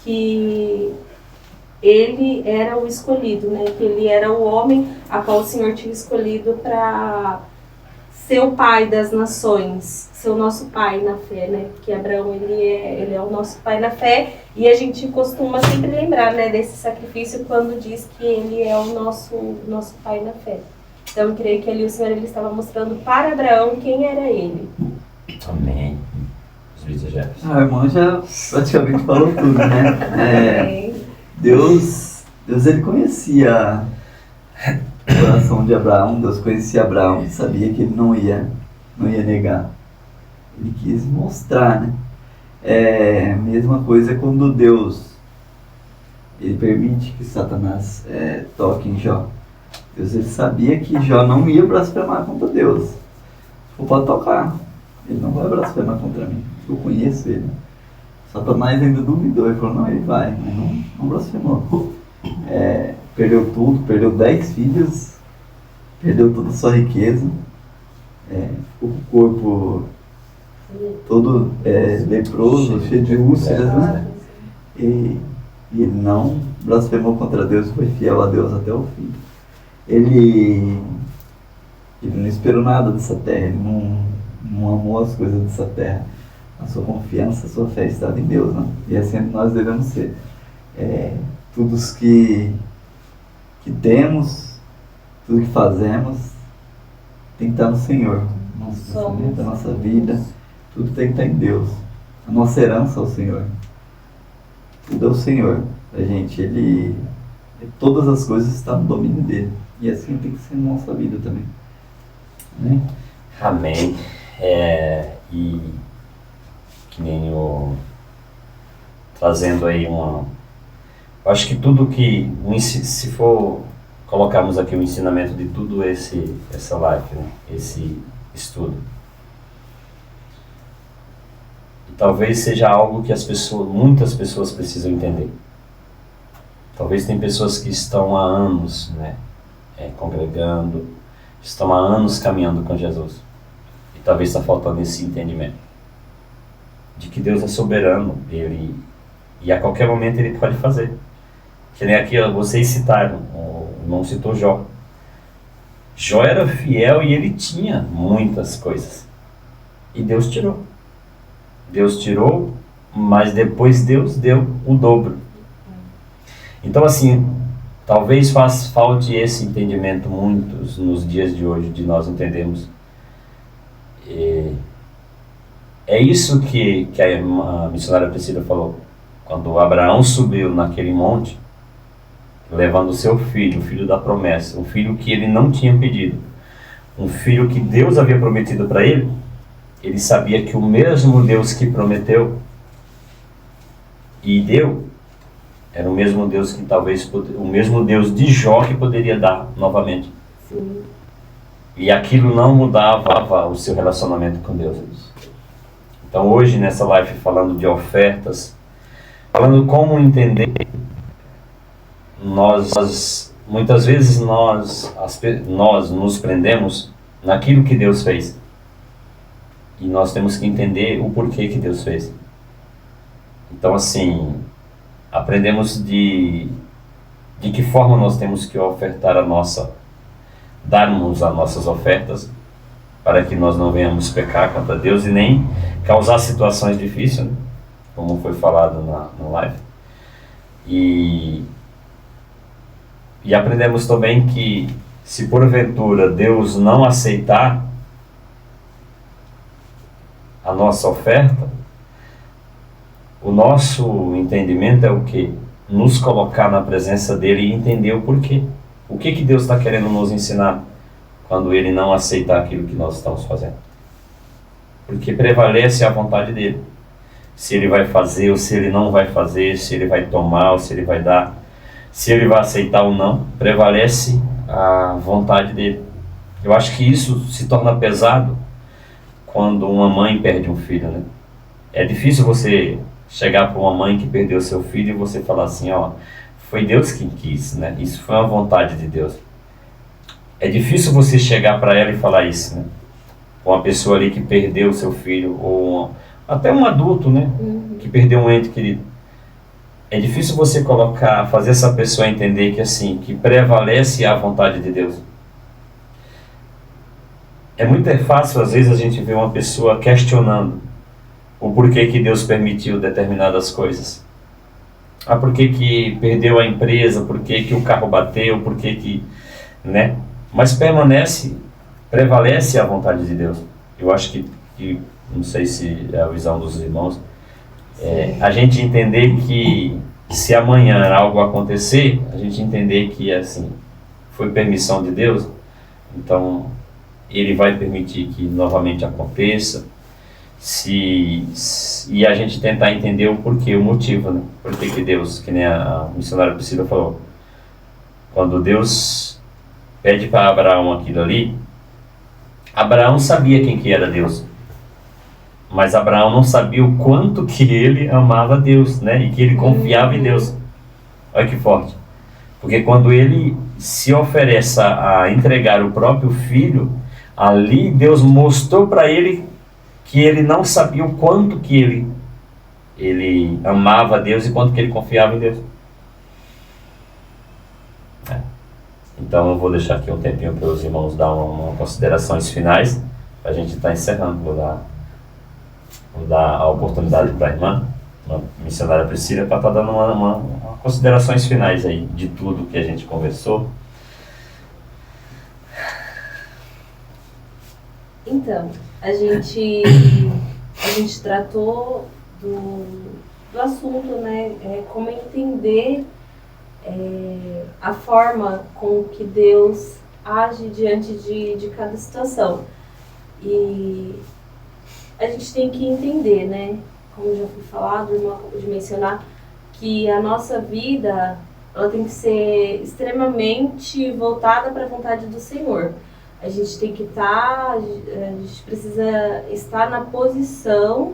que ele era o escolhido, né? Que ele era o homem a qual o Senhor tinha escolhido para ser o pai das nações, ser o nosso pai na fé, né? Porque Abraão, ele é o nosso pai na fé, e a gente costuma sempre lembrar, né, desse sacrifício quando diz que ele é o nosso pai na fé. Então eu creio que ali o Senhor, ele estava mostrando para Abraão quem era ele. Amém. Jefferson. A irmã já praticamente falou tudo, né? Deus, ele conhecia o coração de Abraão, Deus conhecia Abraão, sabia que ele não ia negar. Ele quis mostrar, né? Mesma coisa quando Deus, ele permite que Satanás toque em Jó. Deus, ele sabia que Jó não ia blasfemar contra Deus. Pode tocar, ele não vai blasfemar contra mim. Eu conheço ele. Satanás ainda duvidou, ele falou, não, ele vai, mas não blasfemou. Perdeu tudo, perdeu 10 filhos, perdeu toda a sua riqueza, ficou com o corpo todo leproso, cheio de úlceras, né? E ele não blasfemou contra Deus, foi fiel a Deus até o fim. Ele não esperou nada dessa terra, ele não amou as coisas dessa terra. A sua confiança, a sua fé estava em Deus, né? E assim nós devemos ser. Tudo que temos, tudo que fazemos, tem que estar no Senhor. Nosso pensamento, a nossa vida, tudo tem que estar em Deus. A nossa herança é o Senhor. Tudo é o Senhor. A gente, todas as coisas estão no domínio dele. E assim tem que ser na nossa vida também. Amém? Amém. E que nem trazendo aí eu acho que tudo que, se for colocarmos aqui o ensinamento de tudo essa live, né? Esse estudo, e talvez seja algo que muitas pessoas precisam entender. Talvez tem pessoas que estão há anos, né, congregando, estão há anos caminhando com Jesus, e talvez está faltando esse entendimento de que Deus é soberano, e a qualquer momento ele pode fazer. Que nem aqui vocês citaram, o irmão citou Jó. Jó era fiel e ele tinha muitas coisas, e Deus tirou. Deus tirou mas depois Deus deu o dobro. Então assim, talvez falte esse entendimento muitos nos dias de hoje, de nós entendermos. É isso que a missionária Priscila falou. Quando Abraão subiu naquele monte, levando o seu filho, o filho da promessa, um filho que ele não tinha pedido, um filho que Deus havia prometido para ele, ele sabia que o mesmo Deus que prometeu e deu, era o mesmo Deus que talvez, o mesmo Deus de Jó que poderia dar novamente. Sim. E aquilo não mudava o seu relacionamento com Deus. Então hoje nessa live falando de ofertas, falando como entender, muitas vezes nós nos prendemos naquilo que Deus fez. E nós temos que entender o porquê que Deus fez. Então assim, aprendemos de que forma nós temos que ofertar darmos as nossas ofertas, para que nós não venhamos pecar contra Deus e nem causar situações difíceis, né? Como foi falado na live. E aprendemos também que se porventura Deus não aceitar a nossa oferta, o nosso entendimento é o quê? Nos colocar na presença dele e entender o porquê. O que Deus está querendo nos ensinar quando ele não aceitar aquilo que nós estamos fazendo? Porque prevalece a vontade dele. Se ele vai fazer ou se ele não vai fazer, se ele vai tomar ou se ele vai dar, se ele vai aceitar ou não, prevalece a vontade dele. Eu acho que isso se torna pesado quando uma mãe perde um filho, né? É difícil você chegar para uma mãe que perdeu seu filho e você falar assim, ó, foi Deus quem quis, né? Isso foi uma vontade de Deus. É difícil você chegar para ela e falar isso, né? Uma pessoa ali que perdeu seu filho, ou até um adulto, né? Que perdeu um ente querido. É difícil você fazer essa pessoa entender que assim, que prevalece a vontade de Deus. É muito fácil, às vezes, a gente ver uma pessoa questionando o porquê que Deus permitiu determinadas coisas. Por que perdeu a empresa, por que o carro bateu, por que, né? Mas prevalece a vontade de Deus. Eu acho que não sei se é a visão dos irmãos, a gente entender que se amanhã algo acontecer, a gente entender que assim, foi permissão de Deus, então Ele vai permitir que novamente aconteça, e a gente tentar entender o porquê, o motivo, né? Por que Deus, que nem a missionária Priscila falou, quando Deus pede para Abraão aquilo ali, Abraão sabia quem que era Deus, mas Abraão não sabia o quanto que ele amava Deus, né? E que ele confiava em Deus. Olha que forte. Porque quando ele se oferece a entregar o próprio filho, ali Deus mostrou para ele que ele não sabia o quanto que ele amava Deus e quanto que ele confiava em Deus. Então eu vou deixar aqui um tempinho para os irmãos dar umas considerações finais, para a gente estar encerrando. Vou dar a oportunidade para a irmã, a missionária Priscila, para estar dando uma considerações finais aí de tudo que a gente conversou. Então, a gente tratou do assunto, né? Como entender a forma com que Deus age diante de cada situação. E a gente tem que entender, né? Como já foi falado, o irmão acabou de mencionar, que a nossa vida ela tem que ser extremamente voltada para a vontade do Senhor. A gente tem que a gente precisa estar na posição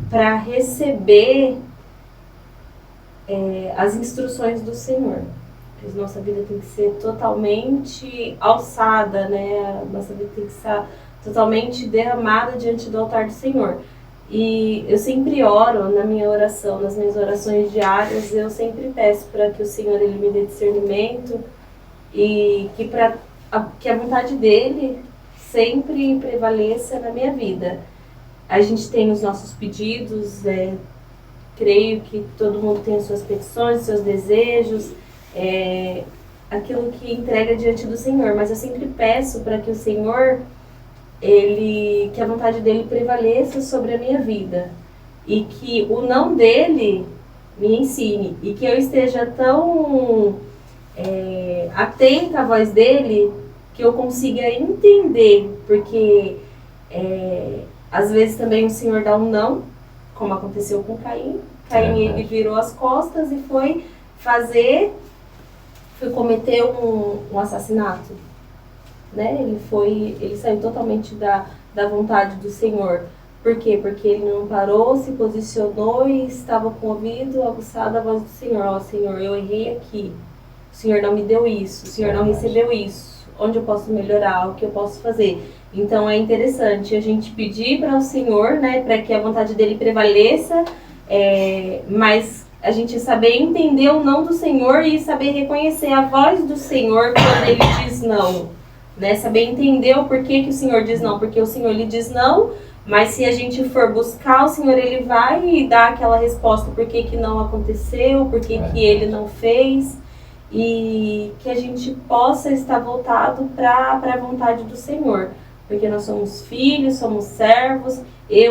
para receber as instruções do Senhor. A nossa vida tem que ser totalmente alçada, né? A nossa vida tem que estar totalmente derramada diante do altar do Senhor. E eu sempre oro na minha oração, nas minhas orações diárias, eu sempre peço para que o Senhor ele me dê discernimento e que a vontade dele sempre prevaleça na minha vida. A gente tem os nossos pedidos, creio que todo mundo tem as suas petições, seus desejos, aquilo que entrega diante do Senhor. Mas eu sempre peço para que o Senhor, que a vontade dele prevaleça sobre a minha vida. E que o não dele me ensine. E que eu esteja tão atenta à voz dele que eu consiga entender. Porque às vezes também o Senhor dá um não, como aconteceu com Caim. Caim, ele virou as costas e foi cometer um assassinato, né? Ele saiu totalmente da vontade do Senhor. Por quê? Porque ele não parou, se posicionou e estava com o ouvido aguçado à voz do Senhor. Ó, Senhor, eu errei aqui. O Senhor não me deu isso. O Senhor não recebeu isso. Onde eu posso melhorar? O que eu posso fazer? Então é interessante a gente pedir para o Senhor, né, para que a vontade dele prevaleça, mas a gente saber entender o não do Senhor e saber reconhecer a voz do Senhor quando ele diz não, né? Saber entender o porquê que o Senhor diz não, porque o Senhor lhe diz não, mas se a gente for buscar o Senhor, ele vai dar aquela resposta, por que não aconteceu, por que ele não fez, e que a gente possa estar voltado para a vontade do Senhor. Porque nós somos filhos, somos servos,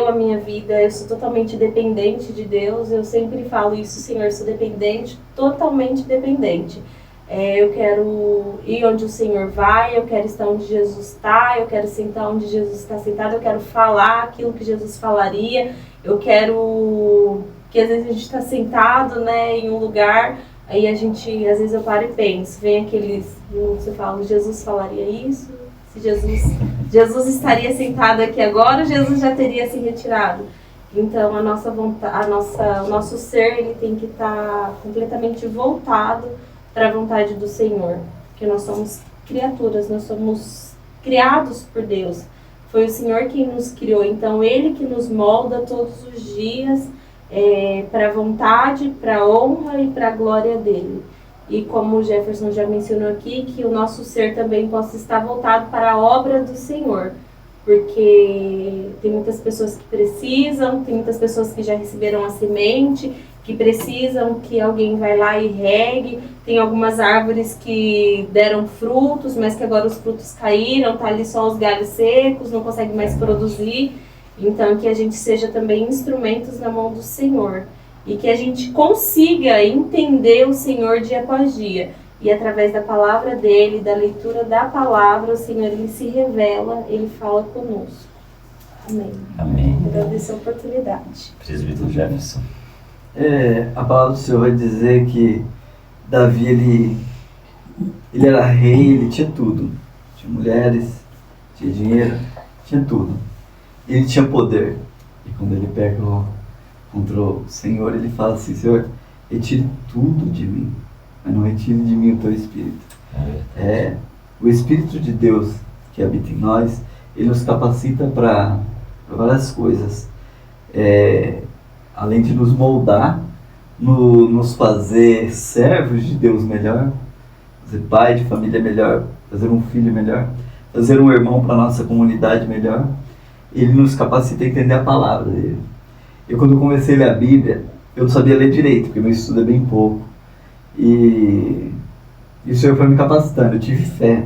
a minha vida, eu sou totalmente dependente de Deus, eu sempre falo isso, Senhor, eu sou dependente, totalmente dependente. Eu quero ir onde o Senhor vai, eu quero estar onde Jesus está, eu quero sentar onde Jesus está sentado, eu quero falar aquilo que Jesus falaria, eu quero... que às vezes a gente está sentado, né, em um lugar, aí a gente, às vezes eu paro e penso, vem aqueles, você fala, Jesus falaria isso? Se Jesus estaria sentado aqui agora, Jesus já teria se retirado. Então a nossa vontade, o nosso ser, ele tem que estar completamente voltado para a vontade do Senhor, porque nós somos criaturas, nós somos criados por Deus. Foi o Senhor quem nos criou, então Ele que nos molda todos os dias para a vontade, para a honra e para a glória dEle. E como o Jefferson já mencionou aqui, que o nosso ser também possa estar voltado para a obra do Senhor. Porque tem muitas pessoas que precisam, tem muitas pessoas que já receberam a semente, que precisam que alguém vai lá e regue. Tem algumas árvores que deram frutos, mas que agora os frutos caíram, tá ali só os galhos secos, não consegue mais produzir. Então que a gente seja também instrumentos na mão do Senhor. E que a gente consiga entender o Senhor dia após dia. E através da palavra dele, da leitura da palavra, o Senhor ele se revela, ele fala conosco. Amém. Amém. Agradeço a oportunidade. Presbítero Jefferson. A palavra do Senhor vai dizer que Davi, ele era rei, ele tinha tudo. Tinha mulheres, tinha dinheiro, tinha tudo. Ele tinha poder. E quando ele pega contra o Senhor, ele fala assim, Senhor, retire tudo de mim, mas não retire de mim o teu Espírito. O Espírito de Deus que habita em nós, ele nos capacita para várias coisas. Além de nos moldar, nos fazer servos de Deus melhor, fazer pai de família melhor, fazer um filho melhor, fazer um irmão para a nossa comunidade melhor, ele nos capacita a entender a palavra dele. Eu, quando comecei a ler a Bíblia, eu não sabia ler direito, porque meu estudo é bem pouco. E o Senhor foi me capacitando, eu tive fé.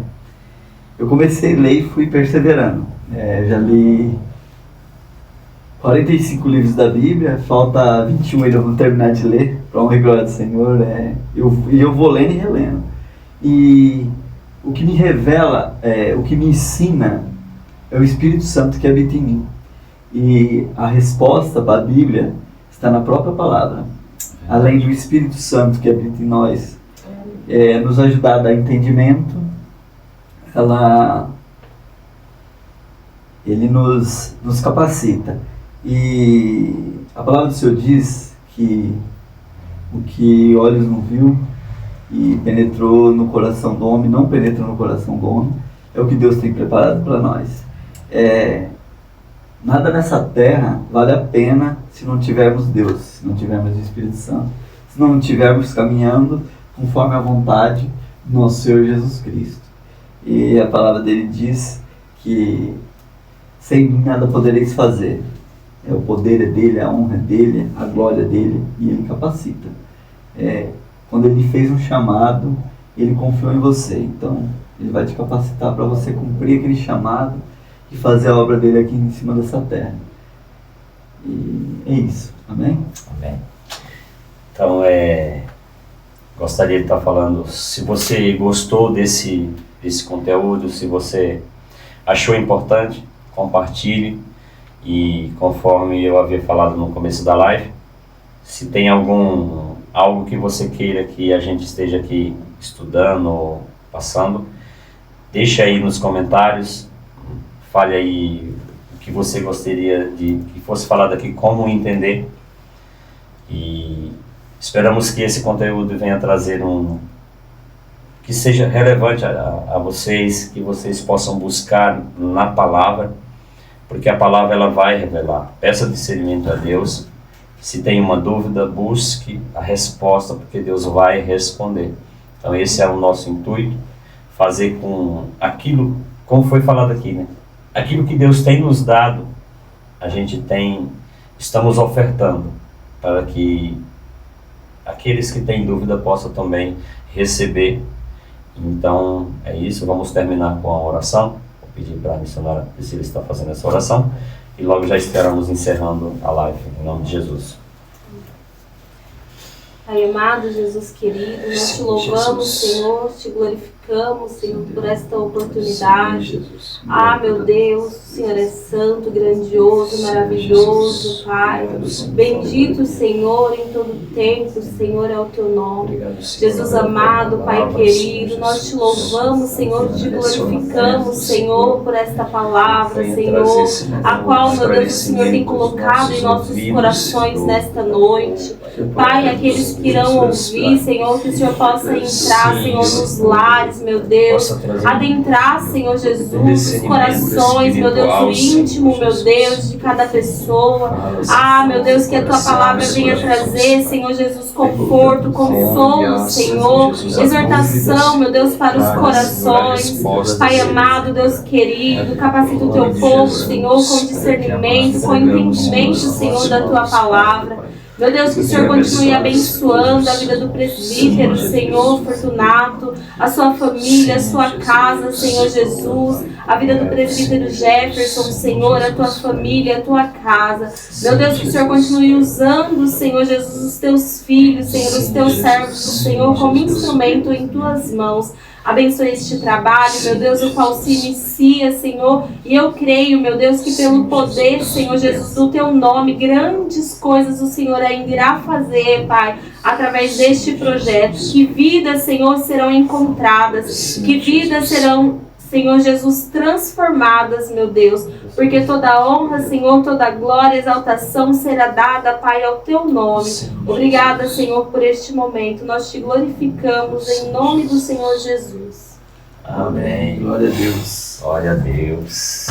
Eu comecei a ler e fui perseverando. Já li 45 livros da Bíblia, falta 21 ainda eu vou terminar de ler, para honra e glória do Senhor. Eu vou lendo e relendo. E o que me revela, o que me ensina, é o Espírito Santo que habita em mim. E a resposta para a Bíblia está na própria palavra. Além do Espírito Santo que habita em nós, nos ajudar a dar entendimento, ele nos capacita. E a palavra do Senhor diz que o que olhos não viu e penetrou no coração do homem, não penetra no coração do homem, é o que Deus tem preparado para nós. Nada nessa terra vale a pena se não tivermos Deus, se não tivermos o Espírito Santo, se não estivermos caminhando conforme a vontade do nosso Senhor Jesus Cristo. E a palavra dele diz que sem mim nada podereis fazer. O poder é dele, a honra é dele, a glória é dele, e ele capacita. Quando ele fez um chamado, ele confiou em você, então ele vai te capacitar para você cumprir aquele chamado e fazer a obra dele aqui em cima dessa terra. E é isso, amém? Amém. Então, gostaria de estar falando, se você gostou desse conteúdo, se você achou importante, compartilhe. E conforme eu havia falado no começo da live, se tem algo que você queira que a gente esteja aqui estudando ou passando, deixa aí nos comentários, fale aí o que você gostaria de que fosse falado aqui, como entender. E esperamos que esse conteúdo venha trazer que seja relevante a vocês, que vocês possam buscar na palavra, porque a palavra ela vai revelar. Peça discernimento a Deus. Se tem uma dúvida, busque a resposta, porque Deus vai responder. Então esse é o nosso intuito, fazer com aquilo, como foi falado aqui, né? Aquilo que Deus tem nos dado, estamos ofertando, para que aqueles que têm dúvida possam também receber. Então é isso, vamos terminar com a oração. Vou pedir para a missionária Priscila estar fazendo essa oração e logo já estaremos encerrando a live, em nome de Jesus. Pai amado, Jesus querido, nós te louvamos, Senhor, te glorificamos, Senhor, por esta oportunidade. Meu Deus, o Senhor é santo, grandioso, maravilhoso, Pai. Bendito, Senhor, em todo tempo, Senhor, é o teu nome. Jesus amado, Pai querido, nós te louvamos, Senhor, te glorificamos, Senhor, por esta palavra, Senhor, a qual, meu Deus, o Senhor tem colocado em nossos corações nesta noite. Pai, aqueles que irão ouvir, Senhor, que o Senhor possa entrar, Senhor, nos lares, meu Deus, adentrar, Senhor Jesus, os corações, meu Deus, o íntimo, meu Deus, de cada pessoa. Meu Deus, que a tua palavra venha trazer, Senhor Jesus, conforto, consolo, Senhor, exortação, meu Deus, para os corações. Pai amado, Deus querido, capacita o teu povo, Senhor, com discernimento, com entendimento, Senhor, da tua palavra. Meu Deus, que o Senhor continue abençoando a vida do presbítero, Senhor Fortunato, a sua família, a sua casa, Senhor Jesus, a vida do presbítero Jefferson, Senhor, a tua família, a tua casa. Meu Deus, que o Senhor continue usando, Senhor Jesus, os teus filhos, Senhor, os teus servos, Senhor, como instrumento em tuas mãos. Abençoe este trabalho, meu Deus, o qual se inicia, Senhor. E eu creio, meu Deus, que pelo poder, Senhor Jesus, do teu nome, grandes coisas o Senhor ainda irá fazer, Pai, através deste projeto. Que vidas, Senhor, serão encontradas. Que vidas serão, Senhor Jesus, transformadas, meu Deus. Porque toda honra, Senhor, toda glória, exaltação será dada, Pai, ao teu nome. Obrigada, Senhor, por este momento. Nós te glorificamos em nome do Senhor Jesus. Amém. Glória a Deus. Glória a Deus.